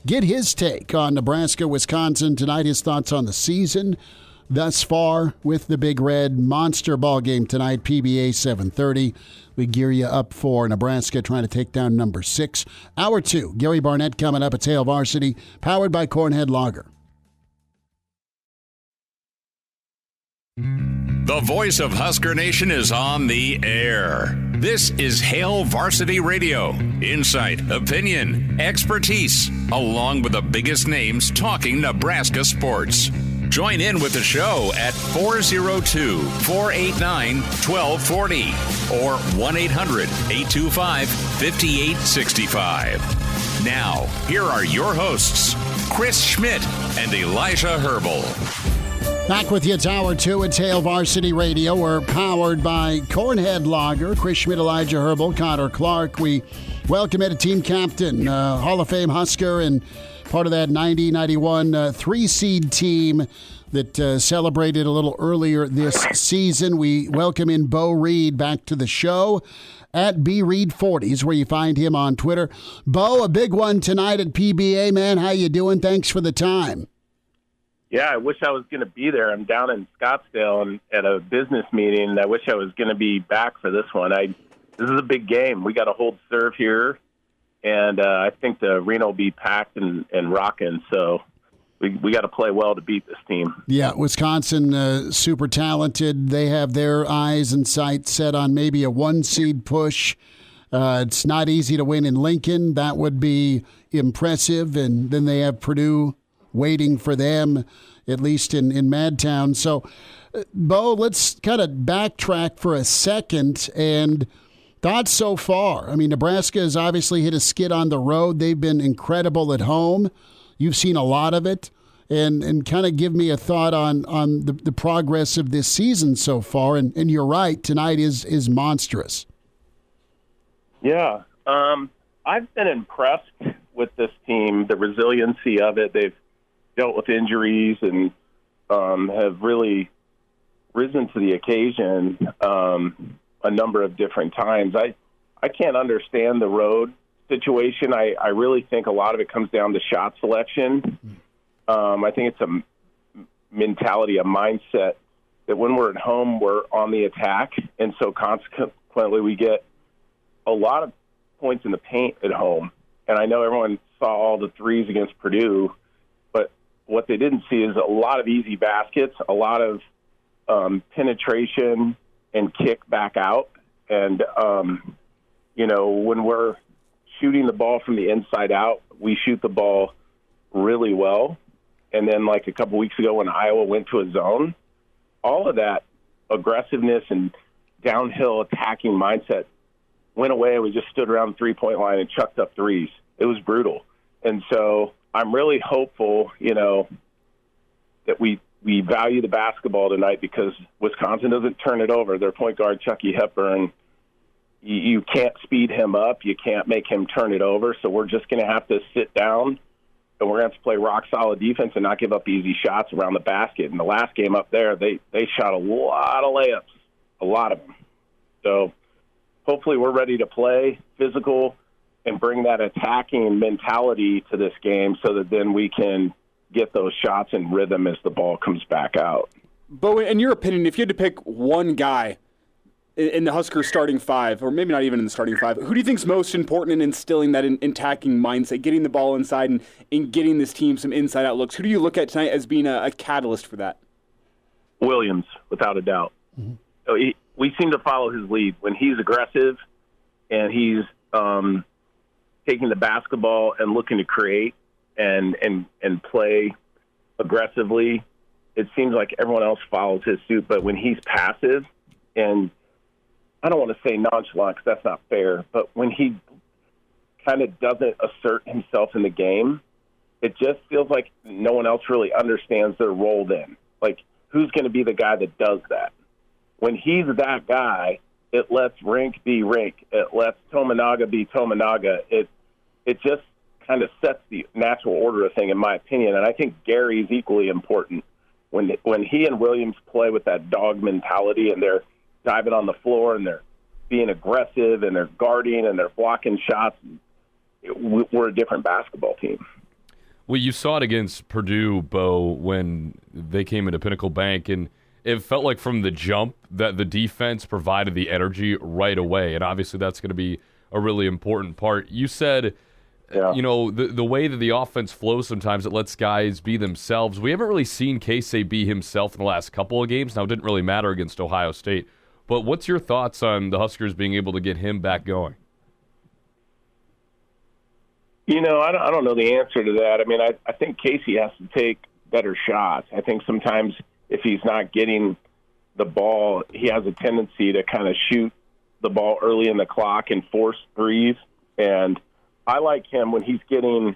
get his take on Nebraska-Wisconsin tonight, his thoughts on the season thus far with the Big Red. Monster ball game tonight, PBA 7:30. We gear you up for Nebraska trying to take down number 6. Hour 2, Gary Barnett coming up at Hail Varsity, powered by Cornhead Lager. The voice of Husker Nation is on the air. This is Hail Varsity Radio. Insight, opinion, expertise, along with the biggest names talking Nebraska sports. Join in with the show at 402-489-1240 or 1-800-825-5865. Now, here are your hosts, Chris Schmidt and Elijah Herbel. Back with you, it's Hour 2 at Hail Varsity Radio. We're powered by Cornhead Lager. Chris Schmidt, Elijah Herbel, Connor Clark. We welcome in a team captain, Hall of Fame Husker, and part of that 90-91 3-seed team that celebrated a little earlier this season. We welcome in Beau Reid back to the show at BReid40s, where you find him on Twitter. Beau, a big one tonight at PBA, man. How you doing? Thanks for the time. Yeah, I wish I was going to be there. I'm down in Scottsdale and at a business meeting, and I wish I was going to be back for this one. This is a big game. We got to hold serve here, and I think the arena will be packed and rocking, so we got to play well to beat this team. Yeah, Wisconsin, super talented. They have their eyes and sights set on maybe a 1-seed push. It's not easy to win in Lincoln. That would be impressive, and then they have Purdue waiting for them, at least in Madtown. So Beau, let's kind of backtrack for a second and thoughts so far. I mean, Nebraska has obviously hit a skid on the road. They've been incredible at home. You've seen a lot of it. And kind of give me a thought on the progress of this season so far. And you're right, tonight is monstrous. Yeah. I've been impressed with this team, the resiliency of it. They've dealt with injuries and have really risen to the occasion a number of different times. I can't understand the road situation. I really think a lot of it comes down to shot selection. I think it's a mentality, a mindset that when we're at home, we're on the attack. And so consequently, we get a lot of points in the paint at home. And I know everyone saw all the threes against Purdue, but what they didn't see is a lot of easy baskets, a lot of penetration and kick back out. And, when we're shooting the ball from the inside out, we shoot the ball really well. And then like a couple weeks ago when Iowa went to a zone, all of that aggressiveness and downhill attacking mindset went away. We just stood around the three-point line and chucked up threes. It was brutal. And so I'm really hopeful, that we value the basketball tonight because Wisconsin doesn't turn it over. Their point guard, Chucky Hepburn, you can't speed him up. You can't make him turn it over. So we're just going to have to sit down and we're going to have to play rock-solid defense and not give up easy shots around the basket. In the last game up there, they shot a lot of layups, a lot of them. So hopefully we're ready to play physical and bring that attacking mentality to this game so that then we can get those shots in rhythm as the ball comes back out. Beau, in your opinion, if you had to pick one guy in the Huskers starting five, or maybe not even in the starting five, who do you think is most important in instilling that attacking mindset, getting the ball inside and getting this team some inside-out looks? Who do you look at tonight as being a catalyst for that? Williams, without a doubt. Mm-hmm. We seem to follow his lead. When he's aggressive and he's taking the basketball and looking to create and play aggressively, it seems like everyone else follows his suit. But when he's passive and I don't want to say nonchalant because that's not fair, but when he kind of doesn't assert himself in the game, it just feels like no one else really understands their role then. Like, who's going to be the guy that does that? When he's that guy, it lets Rink be Rink. It lets Tominaga be Tominaga. It just kind of sets the natural order of thing, in my opinion. And I think Gary's equally important. When he and Williams play with that dog mentality and they're diving on the floor and they're being aggressive and they're guarding and they're blocking shots, we're a different basketball team. Well, you saw it against Purdue, Beau, when they came into Pinnacle Bank, and it felt like from the jump that the defense provided the energy right away, and obviously that's going to be a really important part. You said, the way that the offense flows sometimes, it lets guys be themselves. We haven't really seen Casey be himself in the last couple of games. Now, it didn't really matter against Ohio State. But what's your thoughts on the Huskers being able to get him back going? I don't know the answer to that. I mean, I think Casey has to take better shots. I think sometimes if he's not getting the ball, he has a tendency to kind of shoot the ball early in the clock and force threes. And I like him when he's getting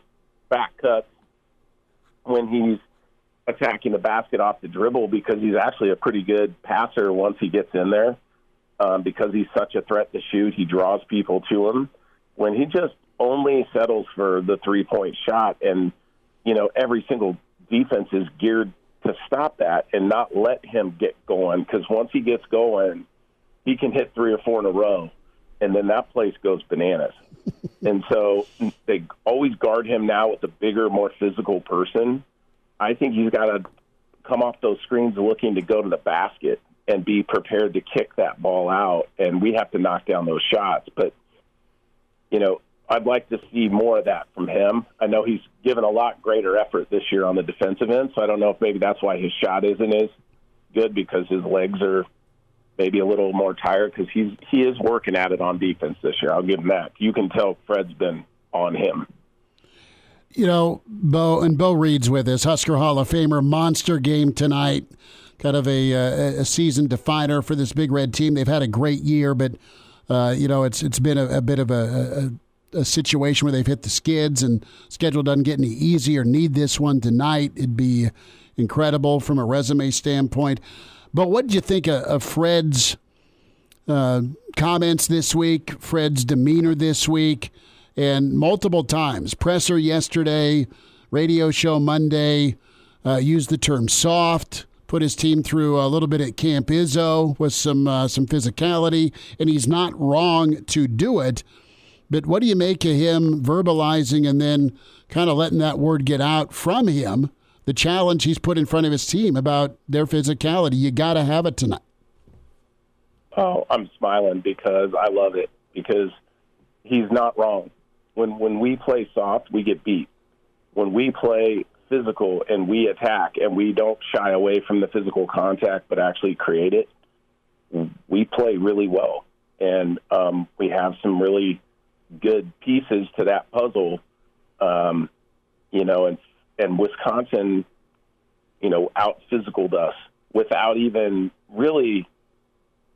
back cuts, when he's attacking the basket off the dribble, because he's actually a pretty good passer once he gets in there. Because he's such a threat to shoot, he draws people to him. When he just only settles for the three-point shot, and every single defense is geared to stop that and not let him get going, because once he gets going, he can hit 3 or 4 in a row, and then that place goes bananas. And so they always guard him now with a bigger, more physical person. I think he's got to come off those screens looking to go to the basket and be prepared to kick that ball out, and we have to knock down those shots. But, I'd like to see more of that from him. I know he's given a lot greater effort this year on the defensive end, so I don't know if maybe that's why his shot isn't as good, because his legs are maybe a little more tired, because he is working at it on defense this year. I'll give him that. You can tell Fred's been on him. Beau Reid's with us, Husker Hall of Famer. Monster game tonight. kind of a season definer for this Big Red team. They've had a great year, but it's been a bit of a situation where they've hit the skids, and schedule doesn't get any easier. Need this one tonight. It'd be incredible from a resume standpoint. But what did you think of Fred's comments this week, Fred's demeanor this week, and multiple times, presser yesterday, radio show Monday, used the term soft, put his team through a little bit at Camp Izzo with some physicality, and he's not wrong to do it. But what do you make of him verbalizing and then kind of letting that word get out from him, the challenge he's put in front of his team about their physicality? You got to have it tonight. Oh, I'm smiling because I love it, because he's not wrong. When we play soft, we get beat. When we play physical and we attack and we don't shy away from the physical contact but actually create it, we play really well. And we have some really good pieces to that puzzle, and Wisconsin, out-physicaled us without even really,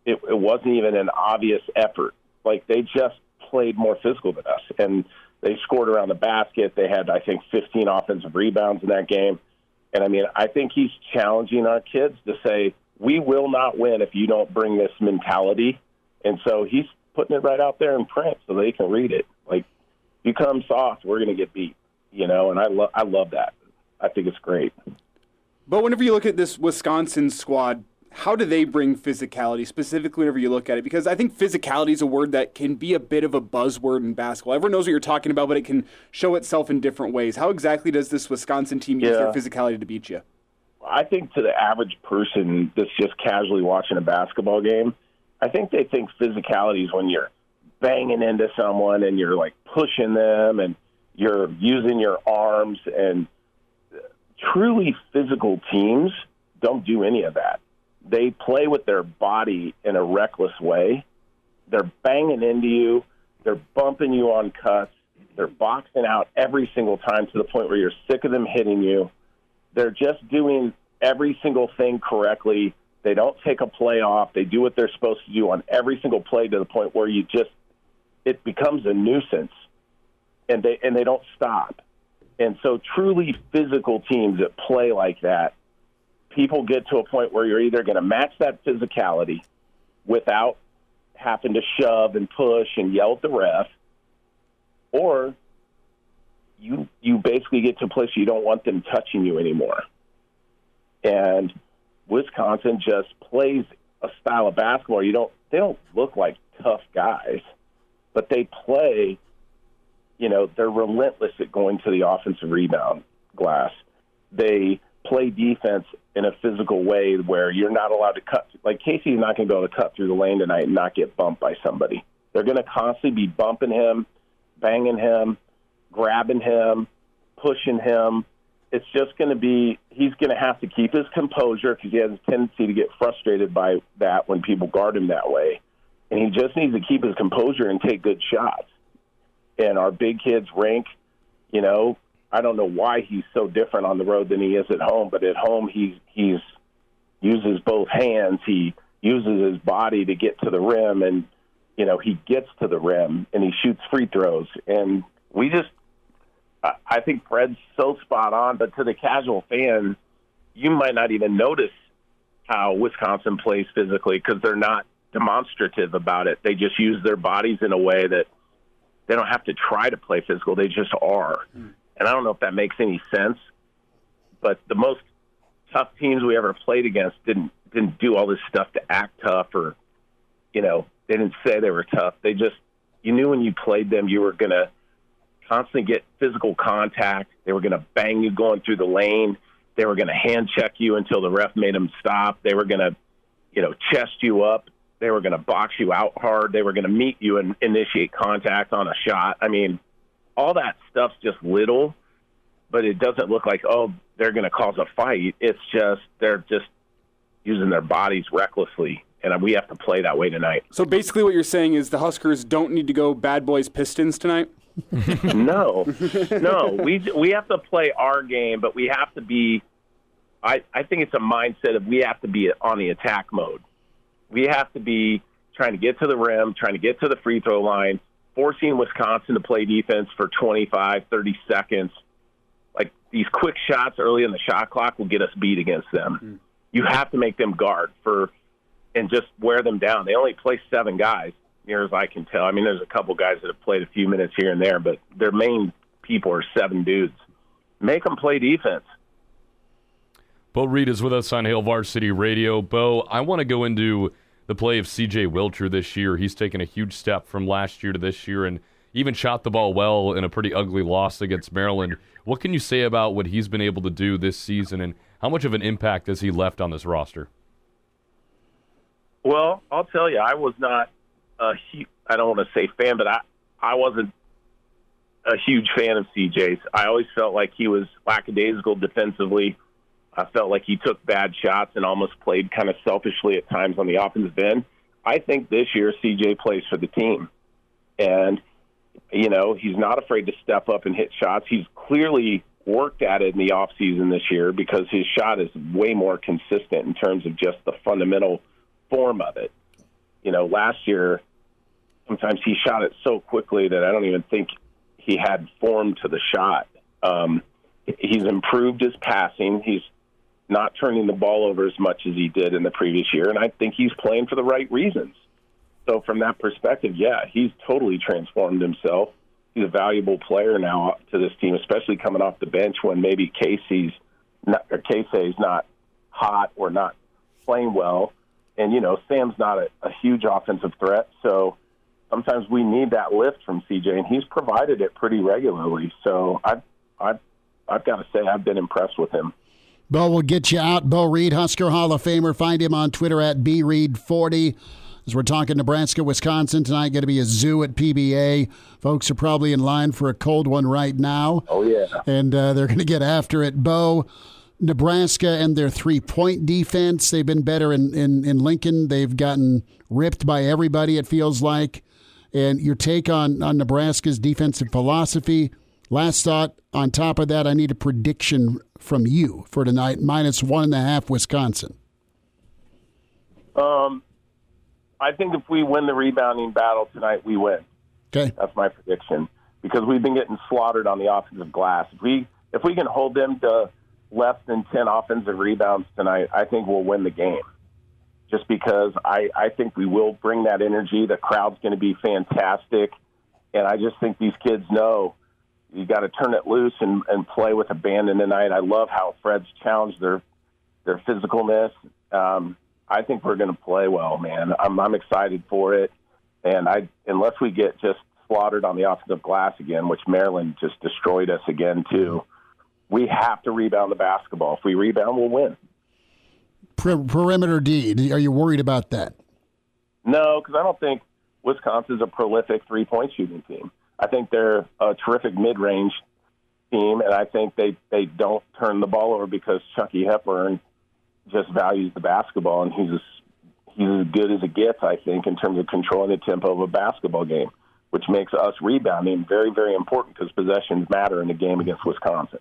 it wasn't even an obvious effort. Like, they just played more physical than us, and they scored around the basket. They had, I think, 15 offensive rebounds in that game. And, I think he's challenging our kids to say, we will not win if you don't bring this mentality. And so he's putting it right out there in print so they can read it. Like, you come soft, we're going to get beat, and I love that. I think it's great. But whenever you look at this Wisconsin squad, how do they bring physicality, specifically whenever you look at it? Because I think physicality is a word that can be a bit of a buzzword in basketball. Everyone knows what you're talking about, but it can show itself in different ways. How exactly does this Wisconsin team use their physicality to beat you? I think to the average person that's just casually watching a basketball game, I think they think physicality is when you're banging into someone and you're, like, pushing them and you're using your arms. And truly physical teams don't do any of that. They play with their body in a reckless way. They're banging into you. They're bumping you on cuts. They're boxing out every single time to the point where you're sick of them hitting you. They're just doing every single thing correctly. They don't take a play off. They do what they're supposed to do on every single play to the point where it becomes a nuisance, and they don't stop. And so truly physical teams that play like that, people get to a point where you're either going to match that physicality without having to shove and push and yell at the ref, or you basically get to a place you don't want them touching you anymore. And Wisconsin just plays a style of basketball. They don't look like tough guys, but they play, they're relentless at going to the offensive rebound glass. They play defense in a physical way where you're not allowed to cut. Like, Casey's not going to be able to cut through the lane tonight and not get bumped by somebody. They're going to constantly be bumping him, banging him, grabbing him, pushing him. It's just going to be, he's going to have to keep his composure because he has a tendency to get frustrated by that when people guard him that way. And he just needs to keep his composure and take good shots. And our big kids rank, I don't know why he's so different on the road than he is at home, but at home he's uses both hands. He uses his body to get to the rim, and, he gets to the rim and he shoots free throws. And I think Fred's so spot on, but to the casual fan, you might not even notice how Wisconsin plays physically because they're not demonstrative about it. They just use their bodies in a way that they don't have to try to play physical. They just are. And I don't know if that makes any sense, but the most tough teams we ever played against didn't do all this stuff to act tough or, they didn't say they were tough. They just, you knew when you played them, you were going to constantly get physical contact. They were going to bang you going through the lane. They were going to hand check you until the ref made them stop. They were going to, chest you up. They were going to box you out hard. They were going to meet you and initiate contact on a shot. All that stuff's just little, but it doesn't look like, they're going to cause a fight. It's just, they're just using their bodies recklessly, and we have to play that way tonight. So basically what you're saying is the Huskers don't need to go bad boys Pistons tonight? No. We have to play our game, but we have to be I think it's a mindset of we have to be on the attack mode. We have to be trying to get to the rim, trying to get to the free throw line, forcing Wisconsin to play defense for 25, 30 seconds. Like these quick shots early in the shot clock will get us beat against them. Mm-hmm. You have to make them guard and just wear them down. They only play 7 guys, near as I can tell. I mean, there's a couple guys that have played a few minutes here and there, but their main people are 7 dudes. Make them play defense. Beau Reid is with us on Hail Varsity Radio. Beau, I want to go into the play of C.J. Wilcher this year. He's taken a huge step from last year to this year and even shot the ball well in a pretty ugly loss against Maryland. What can you say about what he's been able to do this season, and how much of an impact has he left on this roster? Well, I'll tell you, I was not I don't want to say fan, but I wasn't a huge fan of CJ's. I always felt like he was lackadaisical defensively. I felt like he took bad shots and almost played kind of selfishly at times on the offensive end. I think this year CJ plays for the team. And, you know, he's not afraid to step up and hit shots. He's clearly worked at it in the offseason this year because his shot is way more consistent in terms of just the fundamental form of it. You know, last year, sometimes he shot it so quickly that I don't even think he had form to the shot. He's improved his passing. He's not turning the ball over as much as he did in the previous year, and I think he's playing for the right reasons. So from that perspective, yeah, he's totally transformed himself. He's a valuable player now to this team, especially coming off the bench when maybe Casey's not hot or not playing well. And, you know, Sam's not a huge offensive threat, so sometimes we need that lift from CJ, and he's provided it pretty regularly. So I've got to say I've been impressed with him. Beau will get you out. Beau Reid, Husker Hall of Famer. Find him on Twitter at BReid40. As we're talking Nebraska-Wisconsin tonight, going to be a zoo at PBA. Folks are probably in line for a cold one right now. Oh, yeah. And they're going to get after it. Beau, Nebraska and their three-point defense, they've been better in Lincoln. They've gotten ripped by everybody, it feels like. And your take on Nebraska's defensive philosophy. Last thought, on top of that, I need a prediction from you for tonight, -1.5 Wisconsin. I think if we win the rebounding battle tonight, we win. Okay. That's my prediction because we've been getting slaughtered on the offensive glass. If we can hold them to less than 10 offensive rebounds tonight, I think we'll win the game. Just because I think we will bring that energy. The crowd's going to be fantastic. And I just think these kids know you got to turn it loose and play with abandon tonight. I love how Fred's challenged their physicalness. I think we're going to play well, man. I'm excited for it. And unless we get just slaughtered on the offensive glass again, which Maryland just destroyed us again too, we have to rebound the basketball. If we rebound, we'll win. Perimeter D, are you worried about that? No, because I don't think Wisconsin's a prolific three-point shooting team. I think they're a terrific mid-range team, and I think they don't turn the ball over because Chucky Hepburn just values the basketball, and he's as good as it gets, I think, in terms of controlling the tempo of a basketball game, which makes us rebounding very, very important because possessions matter in a game against Wisconsin.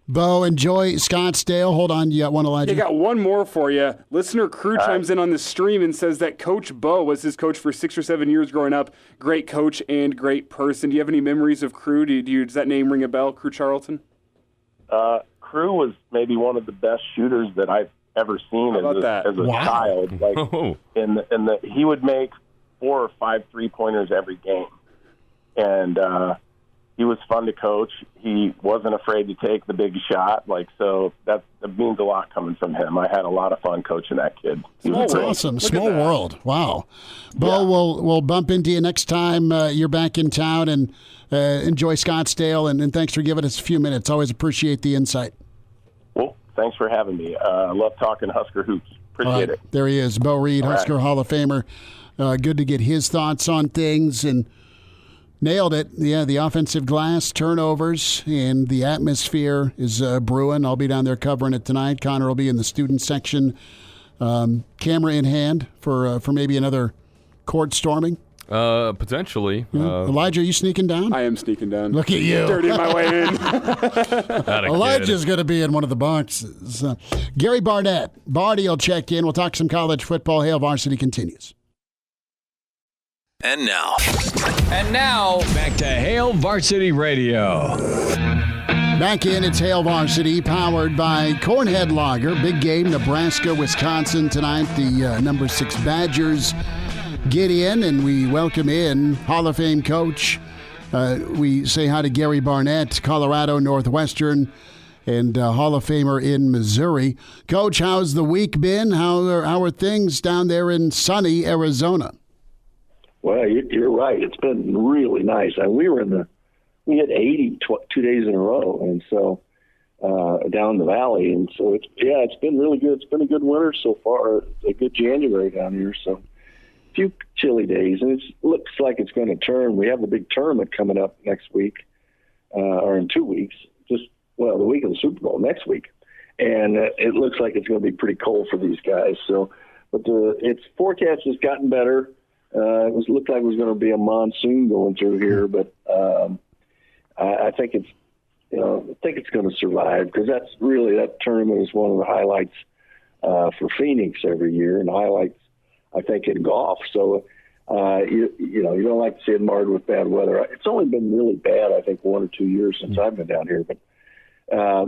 Beau, enjoy Scottsdale. Hold on, you got one, Elijah? I got one more for you. Listener Crew chimes in on the stream and says that Coach Beau was his coach for 6 or 7 years growing up. Great coach and great person. Do you have any memories of Crew? Does that name ring a bell, Crew Charlton? Crew was maybe one of the best shooters that I've ever seen as a child. Like, he would make 4 or 5 3-pointers every game, and he was fun to coach. He wasn't afraid to take the big shot. So that means a lot coming from him. I had a lot of fun coaching that kid. That's awesome. Small world. Wow. Beau, we'll bump into you next time you're back in town, and enjoy Scottsdale, and thanks for giving us a few minutes. Always appreciate the insight. Well, thanks for having me. I love talking Husker hoops. Appreciate it. There he is, Beau Reid, Husker Hall of Famer. Good to get his thoughts on things, and nailed it. Yeah, the offensive glass, turnovers, and the atmosphere is brewing. I'll be down there covering it tonight. Connor will be in the student section, camera in hand for maybe another court storming. Potentially. Elijah, are you sneaking down? I am sneaking down. Look at you. Dirtying my way in. Elijah's going to be in one of the boxes. Gary Barnett. Barty will check in. We'll talk some college football. Hail Varsity continues. And now, back to Hail Varsity Radio. Back in, it's Hail Varsity, powered by Cornhead Lager. Big game, Nebraska-Wisconsin tonight. The number 6 Badgers get in, and we welcome in Hall of Fame coach. We say hi to Gary Barnett, Colorado Northwestern, and Hall of Famer in Missouri. Coach, how's the week been? How are things down there in sunny Arizona? Well, you're right. It's been really nice. We had 80 2 days in a row, and so down the valley, and so it's been really good. It's been a good winter so far. It's a good January down here, so a few chilly days, and it looks like it's going to turn. We have the big tournament coming up next week, or in 2 weeks. The week of the Super Bowl next week, and it looks like it's going to be pretty cold for these guys. So, but its forecast has gotten better. It looked like it was going to be a monsoon going through here, but I think it's going to survive, because that tournament is one of the highlights for Phoenix every year, and highlights I think in golf. So you don't like to see it marred with bad weather. It's only been really bad, I think, 1 or 2 years since I've been down here, but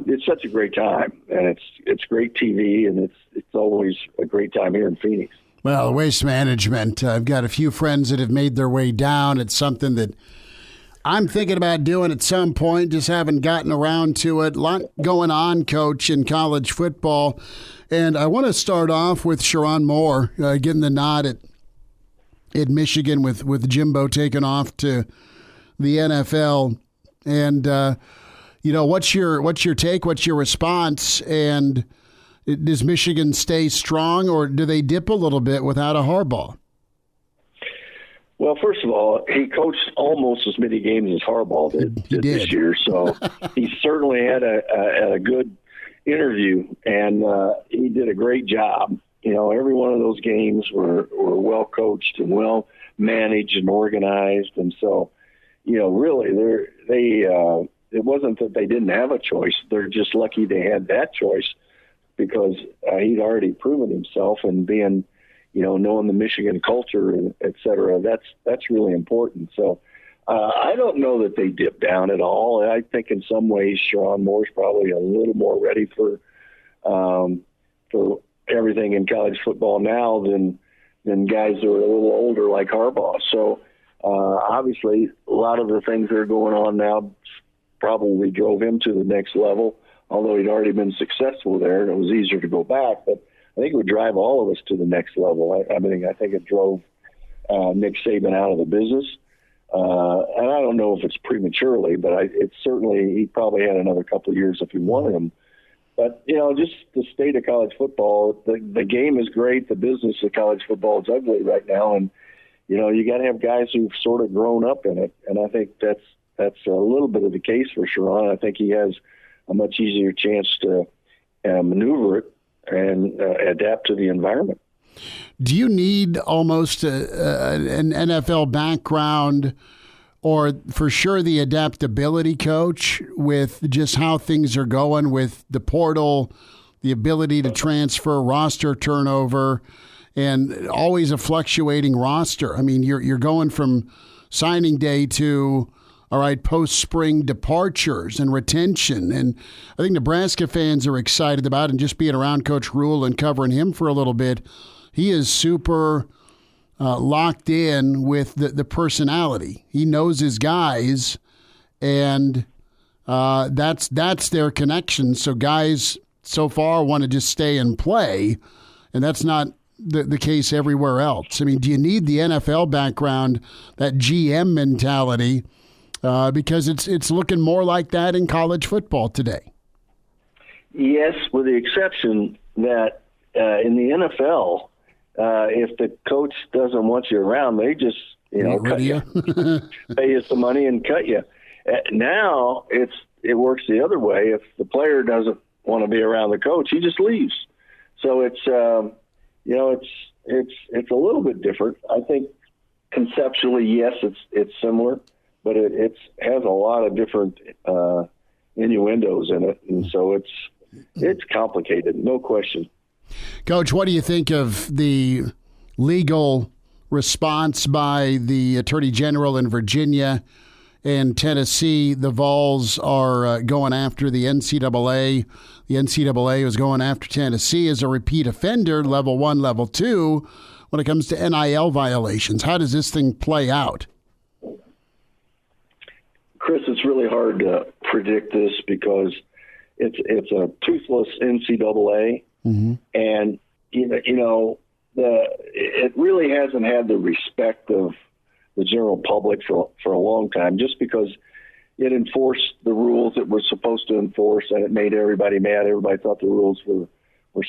it's such a great time, and it's great TV, and it's always a great time here in Phoenix. Well, waste management. I've got a few friends that have made their way down. It's something that I'm thinking about doing at some point, just haven't gotten around to it. A lot going on, Coach, in college football. And I want to start off with Sherrone Moore getting the nod at Michigan with Jimbo taking off to the NFL. And, what's your take? What's your response? And does Michigan stay strong, or do they dip a little bit without a Harbaugh? Well, first of all, he coached almost as many games as Harbaugh did this year, so he certainly had a good interview, and he did a great job. Every one of those games were well coached and well managed and organized, and so really it wasn't that they didn't have a choice. They're just lucky they had that choice, because he'd already proven himself, and being, knowing the Michigan culture, and et cetera, that's really important. So I don't know that they dip down at all. I think in some ways Sherrone Moore's probably a little more ready for everything in college football now than guys who are a little older like Harbaugh. So obviously a lot of the things that are going on now probably drove him to the next level, although he'd already been successful there, and it was easier to go back. But I think it would drive all of us to the next level. I think it drove Nick Saban out of the business. And I don't know if it's prematurely, but it's certainly, he probably had another couple of years if he wanted him. But, just the state of college football, the game is great. The business of college football is ugly right now. And, you got to have guys who've sort of grown up in it. And I think that's a little bit of the case for Sherrone. I think he has a much easier chance to maneuver it and adapt to the environment. Do you need almost an NFL background, or for sure the adaptability, Coach, with just how things are going with the portal, the ability to transfer, roster turnover, and always a fluctuating roster? I mean, you're going from signing day to, all right, post-spring departures and retention. And I think Nebraska fans are excited about, and just being around Coach Rule and covering him for a little bit, he is super locked in with the personality. He knows his guys, and that's their connection. So guys so far want to just stay and play, and that's not the case everywhere else. I mean, do you need the NFL background, that GM mentality, because it's looking more like that in college football today? Yes, with the exception that in the NFL, if the coach doesn't want you around, they just cut you, pay you some money and cut you. Now it works the other way. If the player doesn't want to be around the coach, he just leaves. So it's a little bit different. I think conceptually, yes, it's similar, but it has a lot of different innuendos in it, and so it's complicated, no question. Coach, what do you think of the legal response by the Attorney General in Virginia and Tennessee? The Vols are going after the NCAA. The NCAA was going after Tennessee as a repeat offender, level 1, level 2, when it comes to NIL violations. How does this thing play out? Chris, it's really hard to predict this because it's a toothless NCAA, and it really hasn't had the respect of the general public for a long time, just because it enforced the rules it was supposed to enforce, and it made everybody mad. Everybody thought the rules were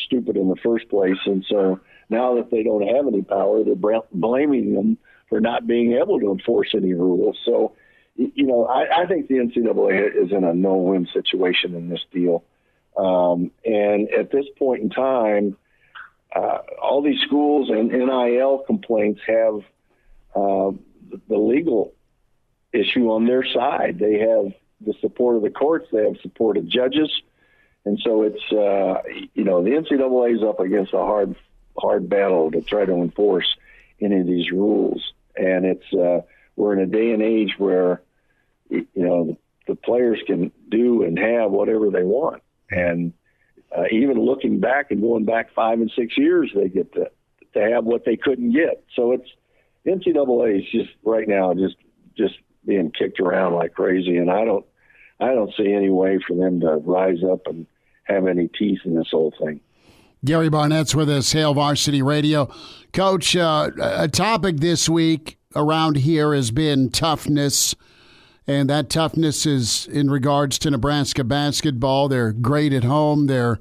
stupid in the first place, and so now that they don't have any power, they're blaming them for not being able to enforce any rules. So, I think the NCAA is in a no-win situation in this deal. And at this point in time, all these schools and NIL complaints have the legal issue on their side. They have the support of the courts. They have support of judges. And so it's, the NCAA is up against a hard battle to try to enforce any of these rules. And it's, we're in a day and age where, the players can do and have whatever they want. And even looking back and going back 5 and 6 years, they get to have what they couldn't get. So it's NCAA is just right now just being kicked around like crazy, and I don't see any way for them to rise up and have any teeth in this whole thing. Gary Barnett's with us, Hail Varsity Radio. Coach, a topic this week around here has been toughness. And that toughness is in regards to Nebraska basketball. They're great at home. They're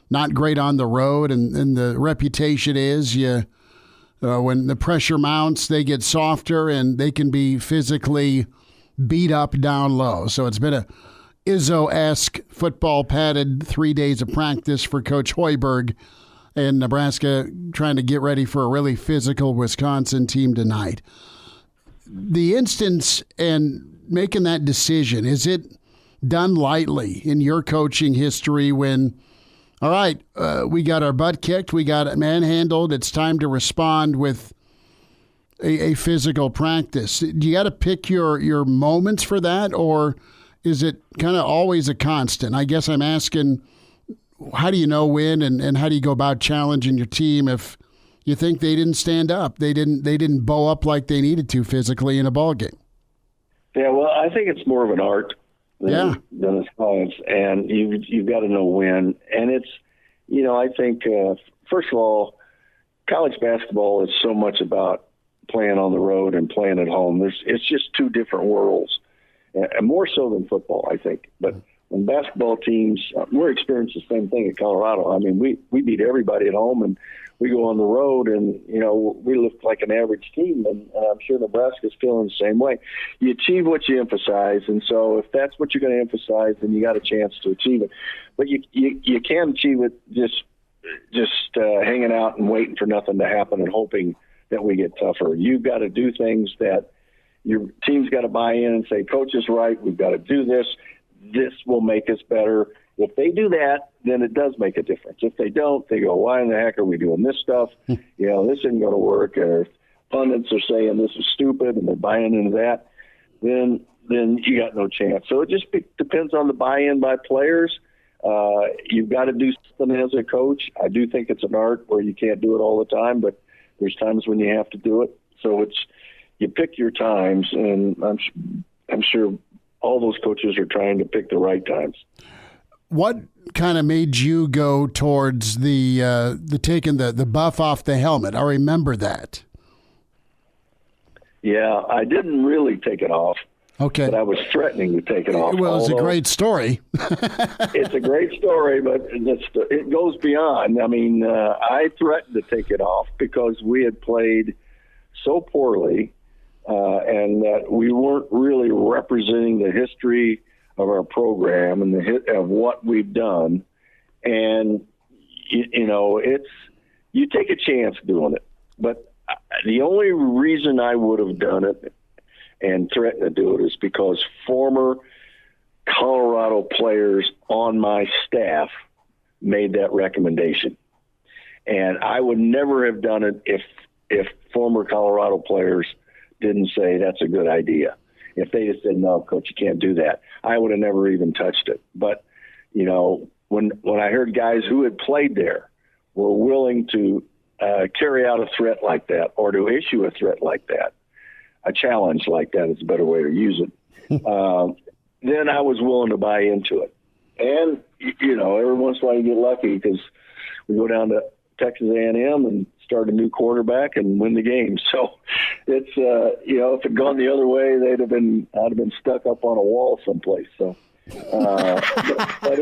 not great on the road. And the reputation is when the pressure mounts, they get softer and they can be physically beat up down low. So it's been a Izzo-esque football padded 3 days of practice for Coach Hoiberg and Nebraska trying to get ready for a really physical Wisconsin team tonight. The instance and making that decision, is it done lightly in your coaching history when, all right, we got our butt kicked, we got it manhandled, it's time to respond with a physical practice? Do you got to pick your moments for that, or is it kind of always a constant? I guess I'm asking, how do you know when, and how do you go about challenging your team if you think they didn't stand up, they didn't bow up like they needed to physically in a ball game? Yeah, well, I think it's more of an art than a science, and you've got to know when. And it's, I think, first of all, college basketball is so much about playing on the road and playing at home. It's just two different worlds, and more so than football, I think. But when basketball teams, we're experiencing the same thing in Colorado. I mean, we beat everybody at home, and we go on the road, and we look like an average team, and I'm sure Nebraska's feeling the same way. You achieve what you emphasize, and so if that's what you're going to emphasize, then you got a chance to achieve it. But you can't achieve it just hanging out and waiting for nothing to happen and hoping that we get tougher. You've got to do things that your team's got to buy in and say, Coach is right, we've got to do this. This will make us better. If they do that, then it does make a difference. If they don't, they go, why in the heck are we doing this stuff? This isn't going to work. Or if pundits are saying this is stupid and they're buying into that, then you got no chance. So it just depends on the buy-in by players. You've got to do something as a coach. I do think it's an art where you can't do it all the time, but there's times when you have to do it. So you pick your times, and I'm sure all those coaches are trying to pick the right times. What kind of made you go towards the taking the buff off the helmet? I remember that. Yeah, I didn't really take it off. Okay. But I was threatening to take it off. Well, it's a great story. It's a great story, but it goes beyond. I mean, I threatened to take it off because we had played so poorly and that we weren't really representing the history of our program and of what we've done. And, you take a chance doing it. But the only reason I would have done it and threatened to do it is because former Colorado players on my staff made that recommendation. And I would never have done it if former Colorado players didn't say that's a good idea. If they just said, no, Coach, you can't do that, I would have never even touched it. But, you know, when I heard guys who had played there were willing to carry out a threat like that or to issue a threat like that, a challenge like that is a better way to use it, then I was willing to buy into it. And, you know, every once in a while you get lucky because we go down to Texas A&M and start a new quarterback and win the game. So it's, you know, if it had gone the other way, I'd have been stuck up on a wall someplace. So, but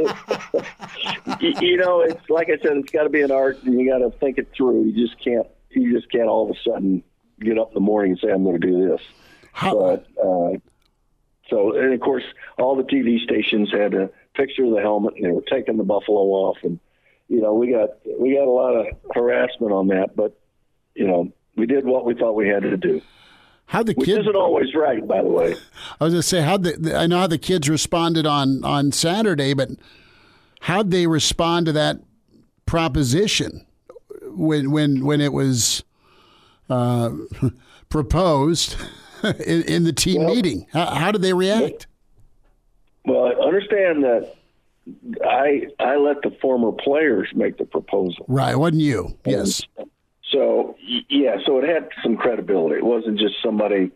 it, you know, it's like I said, it's got to be an art and you got to think it through. You just can't all of a sudden get up in the morning and say, I'm going to do this. But, so, and of course, all the TV stations had a picture of the helmet and they were taking the buffalo off. And, you know, we got a lot of harassment on that, but, you know, we did what we thought we had to do. Which isn't always right, by the way. I was going to say, I know how the kids responded on Saturday, but how'd they respond to that proposition when it was proposed in the team meeting? How did they react? Well, I understand that I let the former players make the proposal. Right, wasn't you? Yes. So, yeah, so it had some credibility. It wasn't just somebody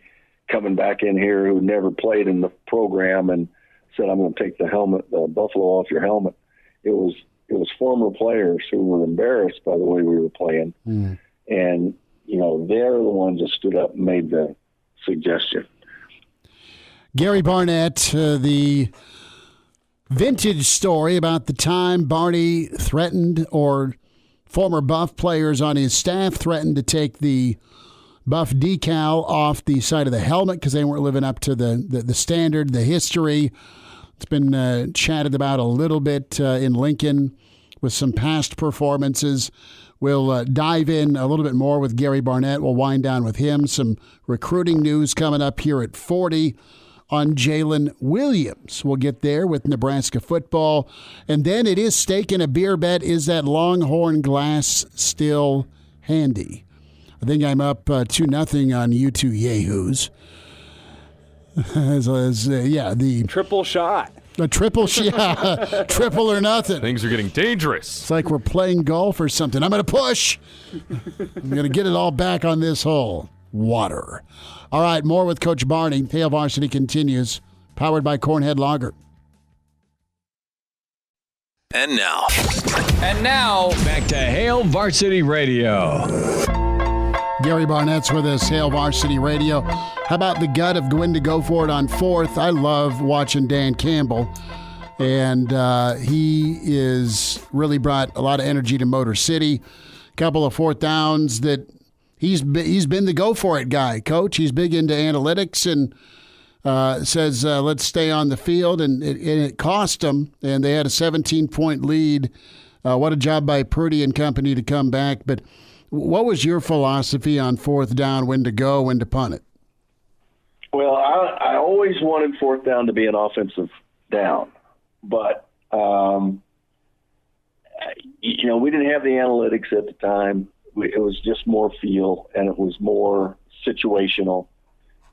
coming back in here who never played in the program and said, I'm going to take the buffalo off your helmet. It was former players who were embarrassed by the way we were playing. Mm. And, you know, they're the ones that stood up and made the suggestion. Gary Barnett, the vintage story about the time Barney threatened, or former Buff players on his staff threatened to take the Buff decal off the side of the helmet because they weren't living up to the standard, the history. It's been chatted about a little bit in Lincoln with some past performances. We'll dive in a little bit more with Gary Barnett. We'll wind down with him. Some recruiting news coming up here at 40 on Jaylen Williams. We'll get there with Nebraska football. And then it is stake in a beer bet. Is that Longhorn glass still handy? I think I'm up 2-0 on you two yahoos. The triple shot. A triple shot. Triple or nothing. Things are getting dangerous. It's like we're playing golf or something. I'm going to push. I'm going to get it all back on this hole. Water. All right, more with Coach Barney. Hail Varsity continues, powered by Cornhead Lager. And now, back to Hail Varsity Radio. Gary Barnett's with us, Hail Varsity Radio. How about the gut of going to go for it on fourth? I love watching Dan Campbell, and he is really brought a lot of energy to Motor City. A couple of fourth downs that he's been the go for it guy, Coach. He's big into analytics and says let's stay on the field, and it cost them, and they had a 17-point lead. What a job by Purdy and company to come back. But what was your philosophy on fourth down, when to go, when to punt it? Well, I always wanted fourth down to be an offensive down, but you know, we didn't have the analytics at the time. It was just more feel, and it was more situational.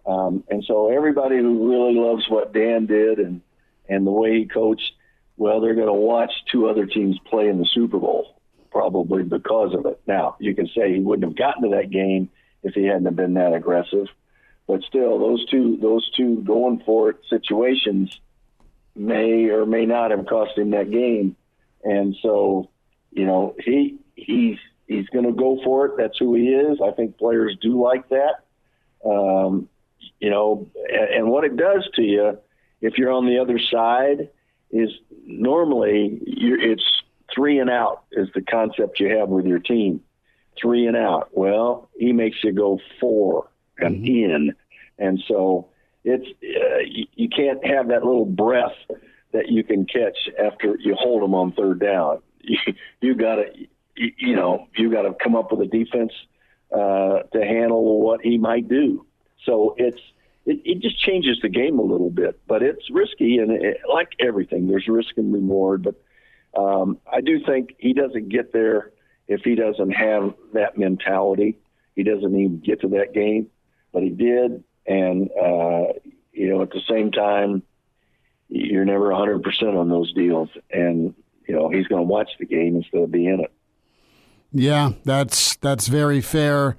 And so everybody who really loves what Dan did and the way he coached, well, they're going to watch two other teams play in the Super Bowl, probably because of it. Now, you can say he wouldn't have gotten to that game if he hadn't have been that aggressive. But still, those two going for it situations may or may not have cost him that game. And so, you know, he's going to go for it. That's who he is. I think players do like that. You know, and what it does to you, if you're on the other side, is normally it's 3 and out is the concept you have with your team. 3 and out. Well, he makes you go 4 and in. And so it's you can't have that little breath that you can catch after you hold them on third down. You got to come up with a defense to handle what he might do. So it just changes the game a little bit, but it's risky, and like everything, there's risk and reward. But I do think he doesn't get there if he doesn't have that mentality. He doesn't even get to that game, but he did. And, at the same time, you're never 100% on those deals. And, he's going to watch the game instead of be in it. Yeah, that's very fair.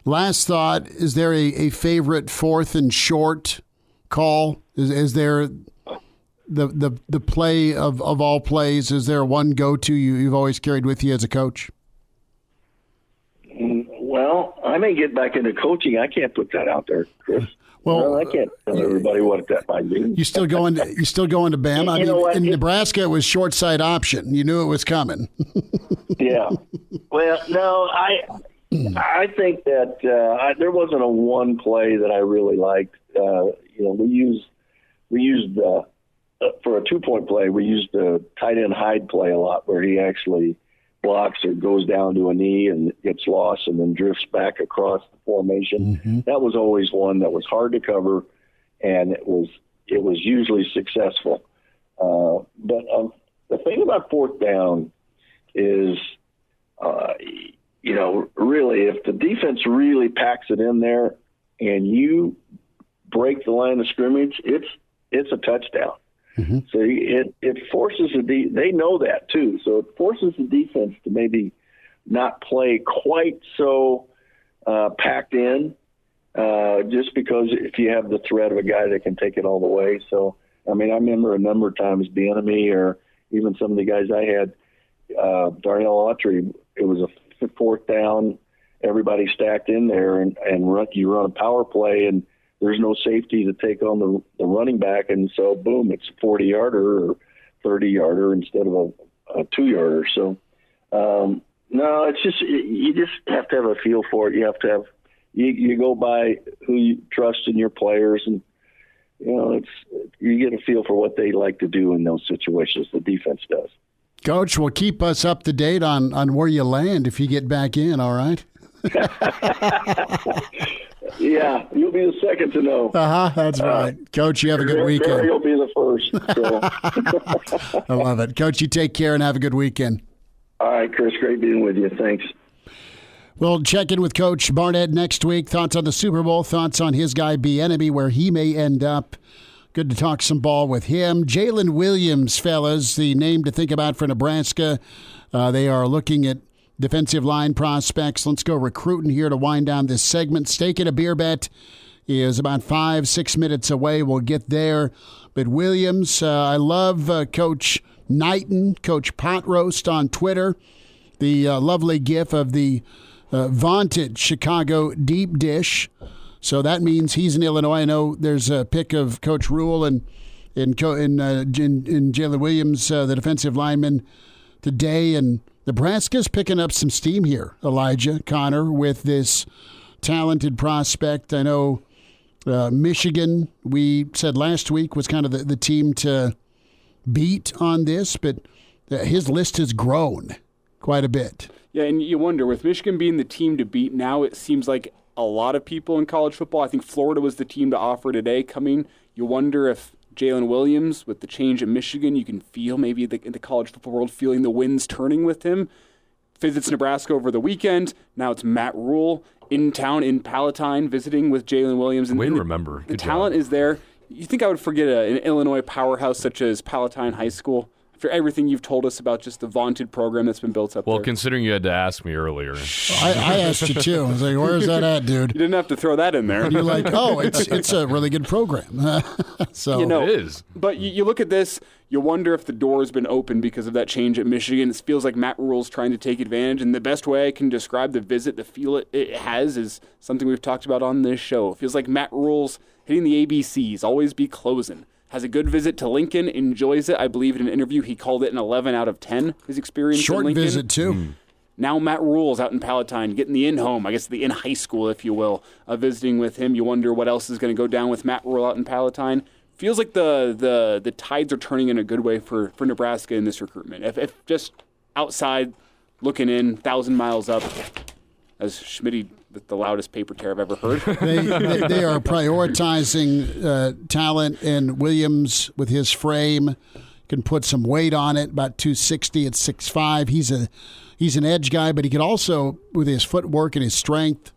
Last thought, is there a favorite 4th and short call? Is there the play of all plays? Is there one go-to you've always carried with you as a coach? Well, I may get back into coaching. I can't put that out there, Chris. Well, I can't tell everybody what that might be. You still going to Bama? I mean, in Nebraska, it was short side option. You knew it was coming. Yeah. Well, no, I think that there wasn't a one play that I really liked. We used for a 2-point play, we used the tight end hide play a lot, where he actually blocks or goes down to a knee and gets lost and then drifts back across the formation. Mm-hmm. That was always one that was hard to cover, and it was usually successful. But the thing about 4th down is, really, if the defense really packs it in there and you break the line of scrimmage, it's a touchdown. Mm-hmm. So it forces they know that too. So it forces the defense to maybe not play quite so packed in, just because if you have the threat of a guy that can take it all the way. So, I mean, I remember a number of times Bieniemy or even some of the guys I had, Darnell Autry, it was a 4th down, everybody stacked in there, and you run a power play, and there's no safety to take on the running back, and so boom, it's a 40-yarder or 30-yarder instead of a 2-yarder. So no, it's just you just have to have a feel for it. You have to have you go by who you trust in your players, and you get a feel for what they like to do in those situations. The defense does. Coach, well, keep us up to date on where you land if you get back in. All right. Yeah, you'll be the second to know. That's right. Coach, you have a good weekend. You'll be the first. So. I love it. Coach, you take care and have a good weekend. All right, Chris, great being with you. Thanks. We'll check in with Coach Barnett next week. Thoughts on the Super Bowl, thoughts on his guy Bieniemy, where he may end up. Good to talk some ball with him. Jaylen Williams, fellas, the name to think about for Nebraska. They are looking at defensive line prospects. Let's go recruiting here to wind down this segment. Staking a beer bet is about 5-6 minutes away. We'll get there. But Williams, I love Coach Knighton, Coach Pot Roast on Twitter. The lovely gif of the vaunted Chicago deep dish. So that means he's in Illinois. I know there's a pic of Coach Rule and Jaylen Williams, the defensive lineman, today, and Nebraska's picking up some steam here, Elijah, Connor, with this talented prospect. I know Michigan, we said last week, was kind of the team to beat on this, but his list has grown quite a bit. Yeah, and you wonder, with Michigan being the team to beat now, it seems like a lot of people in college football, I think Florida was the team to offer today coming. You wonder if Jaylen Williams, with the change at Michigan, you can feel maybe in the college football world feeling the winds turning with him. Visits Nebraska over the weekend. Now it's Matt Rule in town in Palatine visiting with Jaylen Williams. And way to remember. The talent is there. You think I would forget an Illinois powerhouse such as Palatine High School? After everything you've told us about just the vaunted program that's been built up there. Well, considering you had to ask me earlier. I asked you too. I was like, where's that at, dude? You didn't have to throw that in there. And you're like, oh, it's a really good program. So it is. But you look at this, you wonder if the door has been opened because of that change at Michigan. It feels like Matt Rule's trying to take advantage, and the best way I can describe the visit, the feel it has, is something we've talked about on this show. It feels like Matt Rule's hitting the ABCs, always be closing. Has a good visit to Lincoln, enjoys it. I believe in an interview he called it an 11 out of 10, his experience Short in Lincoln. Visit, too. Now Matt Rule's out in Palatine, getting the in-home, I guess the in-high school, if you will, visiting with him. You wonder what else is going to go down with Matt Rule out in Palatine. Feels like the tides are turning in a good way for Nebraska in this recruitment. If just outside looking in, 1,000 miles up, as Schmidt the loudest paper tear I've ever heard. They are prioritizing talent, and Williams, with his frame, can put some weight on it, about 260 at 6'5". He's an edge guy, but he can also, with his footwork and his strength,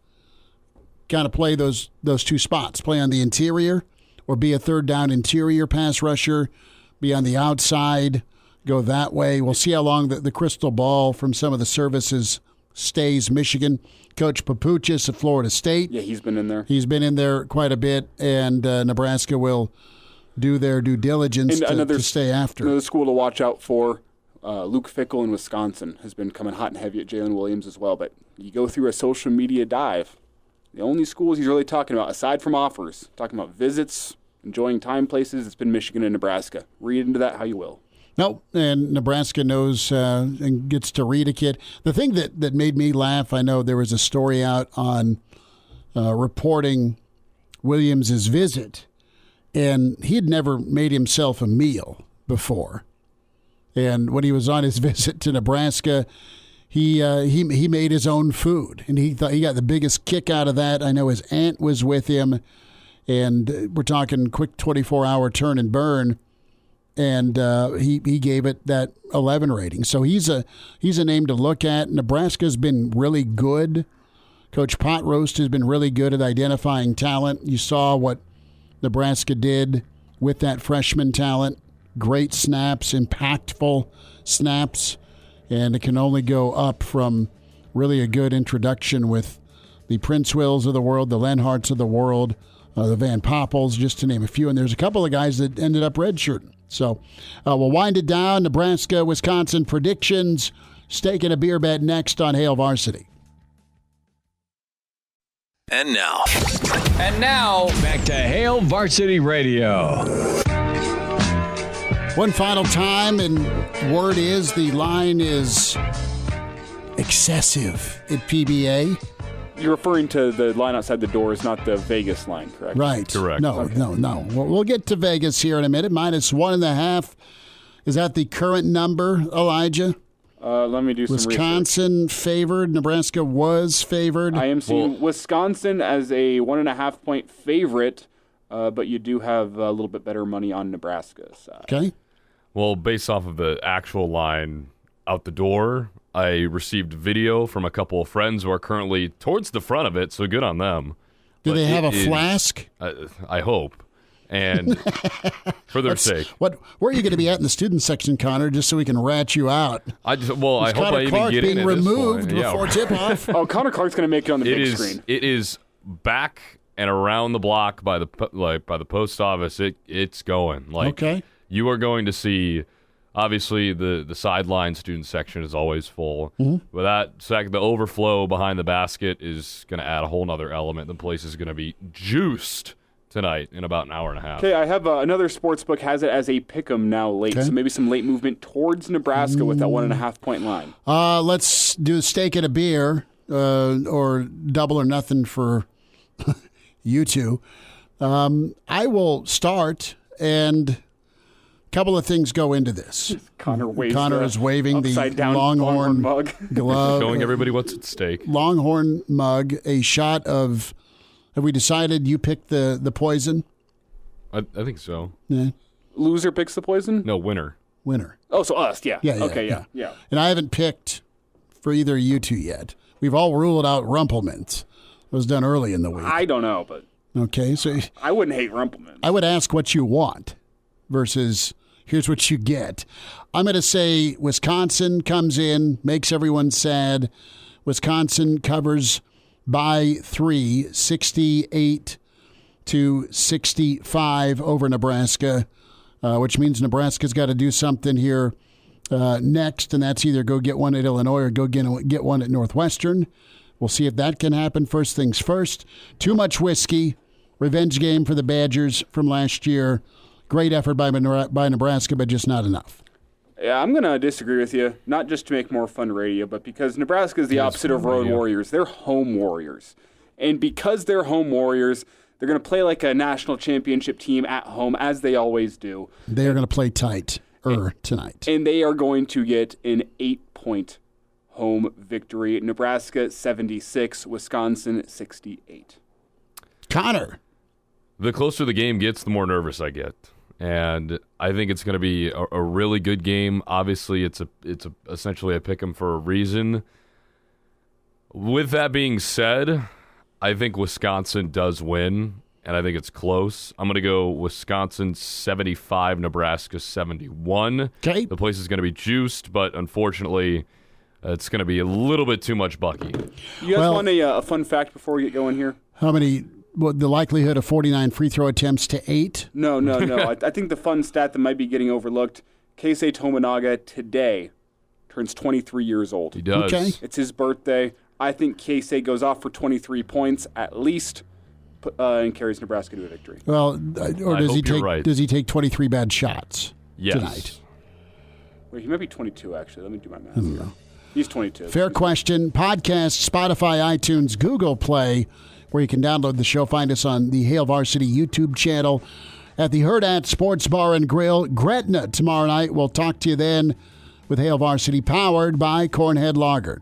kind of play those two spots, play on the interior or be a third down interior pass rusher, be on the outside, go that way. We'll see how long the crystal ball from some of the services stays. Michigan coach Papuchis at Florida State. Yeah, he's been in there. He's been in there quite a bit, and Nebraska will do their due diligence to stay after. Another school to watch out for, Luke Fickell in Wisconsin has been coming hot and heavy at Jaylen Williams as well. But you go through a social media dive, the only schools he's really talking about, aside from offers, talking about visits, enjoying time places, it's been Michigan and Nebraska. Read into that how you will. No, and Nebraska knows and gets to read a kid. The thing that made me laugh, I know there was a story out on reporting Williams' visit, and he had never made himself a meal before. And when he was on his visit to Nebraska, he made his own food, and he thought he got the biggest kick out of that. I know his aunt was with him, and we're talking quick 24-hour turn and burn, and he gave it that 11 rating. So he's a name to look at. Nebraska's been really good. Coach Potroast has been really good at identifying talent. You saw what Nebraska did with that freshman talent. Great snaps, impactful snaps. And it can only go up from really a good introduction with the Prince Wills of the world, the Lenharts of the world, the Van Poppels, just to name a few. And there's a couple of guys that ended up redshirting. So we'll wind it down. Nebraska-Wisconsin predictions. Steak and a beer bet next on Hail Varsity. And now, back to Hail Varsity Radio. One final time, and word is the line is excessive at PBA. You're referring to the line outside the doors, not the Vegas line, correct? Right. Correct. No. We'll get to Vegas here in a minute. -1.5. Is that the current number, Elijah? Let me do some research. Wisconsin favored. Nebraska was favored. I am seeing Wisconsin as a 1.5-point favorite, but you do have a little bit better money on Nebraska's side. Okay. Well, based off of the actual line out the door, I received video from a couple of friends who are currently towards the front of it, so good on them. Do But they have a is- flask? I hope. And for their sake. Where are you going to be at in the student section, Connor, just so we can rat you out? I hope I Connor even Clark get in being at this removed point. before tip-off. Oh, Connor Clark's going to make it on the big screen. It is back and around the block by the post office. It's going. Okay. You are going to see. Obviously, the sideline student section is always full. Mm-hmm. But the overflow behind the basket is going to add a whole nother element. The place is going to be juiced tonight in about an hour and a half. Okay, I have another sportsbook has it as a pick'em now late, Okay. so maybe some late movement towards Nebraska with that 1.5-point line. Let's do a steak and a beer, or double or nothing for you two. I will start, and a couple of things go into this. Connor is waving the upside-down Longhorn mug. glove. Showing everybody what's at stake. Longhorn mug, a shot of. Have we decided you picked the poison? I think so. Yeah. Loser picks the poison? No, winner. Winner. Oh, so us, yeah. Yeah. Okay, yeah. And I haven't picked for either of you two yet. We've all ruled out Rumplemint. It was done early in the week. I don't know, but Okay, so I wouldn't hate Rumpelman. I would ask what you want versus here's what you get. I'm going to say Wisconsin comes in, makes everyone sad. Wisconsin covers by 3, 68-65 over Nebraska, which means Nebraska's got to do something here next, and that's either go get one at Illinois or go get one at Northwestern. We'll see if that can happen. First things first. Too much whiskey. Revenge game for the Badgers from last year. Great effort by Nebraska, but just not enough. Yeah, I'm going to disagree with you, not just to make more fun radio, but because Nebraska is the opposite of road warriors. They're home warriors. And because they're home warriors, they're going to play like a national championship team at home, as they always do. They are going to play tight tonight. And they are going to get an 8-point home victory. Nebraska 76, Wisconsin 68. Connor. The closer the game gets, the more nervous I get. And I think it's going to be a really good game. Obviously, it's essentially a pick 'em for a reason. With that being said, I think Wisconsin does win, and I think it's close. I'm going to go Wisconsin 75, Nebraska 71. Okay. The place is going to be juiced, but unfortunately, it's going to be a little bit too much Bucky. You guys want a fun fact before we get going here? How many? The likelihood of 49 free throw attempts to 8? No. I think the fun stat that might be getting overlooked, Keisei Tominaga today turns 23 years old. He does. Okay. It's his birthday. I think Keisei goes off for 23 points at least and carries Nebraska to a victory. Well, or does he take right. does he take 23 bad shots Yes. tonight? Wait, he might be 22, actually. Let me do my math. He's 22. Fair question. Podcast, Spotify, iTunes, Google Play, where you can download the show. Find us on the Hail Varsity YouTube channel at the Hurrdat Sports Bar and Grill, Gretna, tomorrow night. We'll talk to you then with Hail Varsity, powered by Cornhead Lager.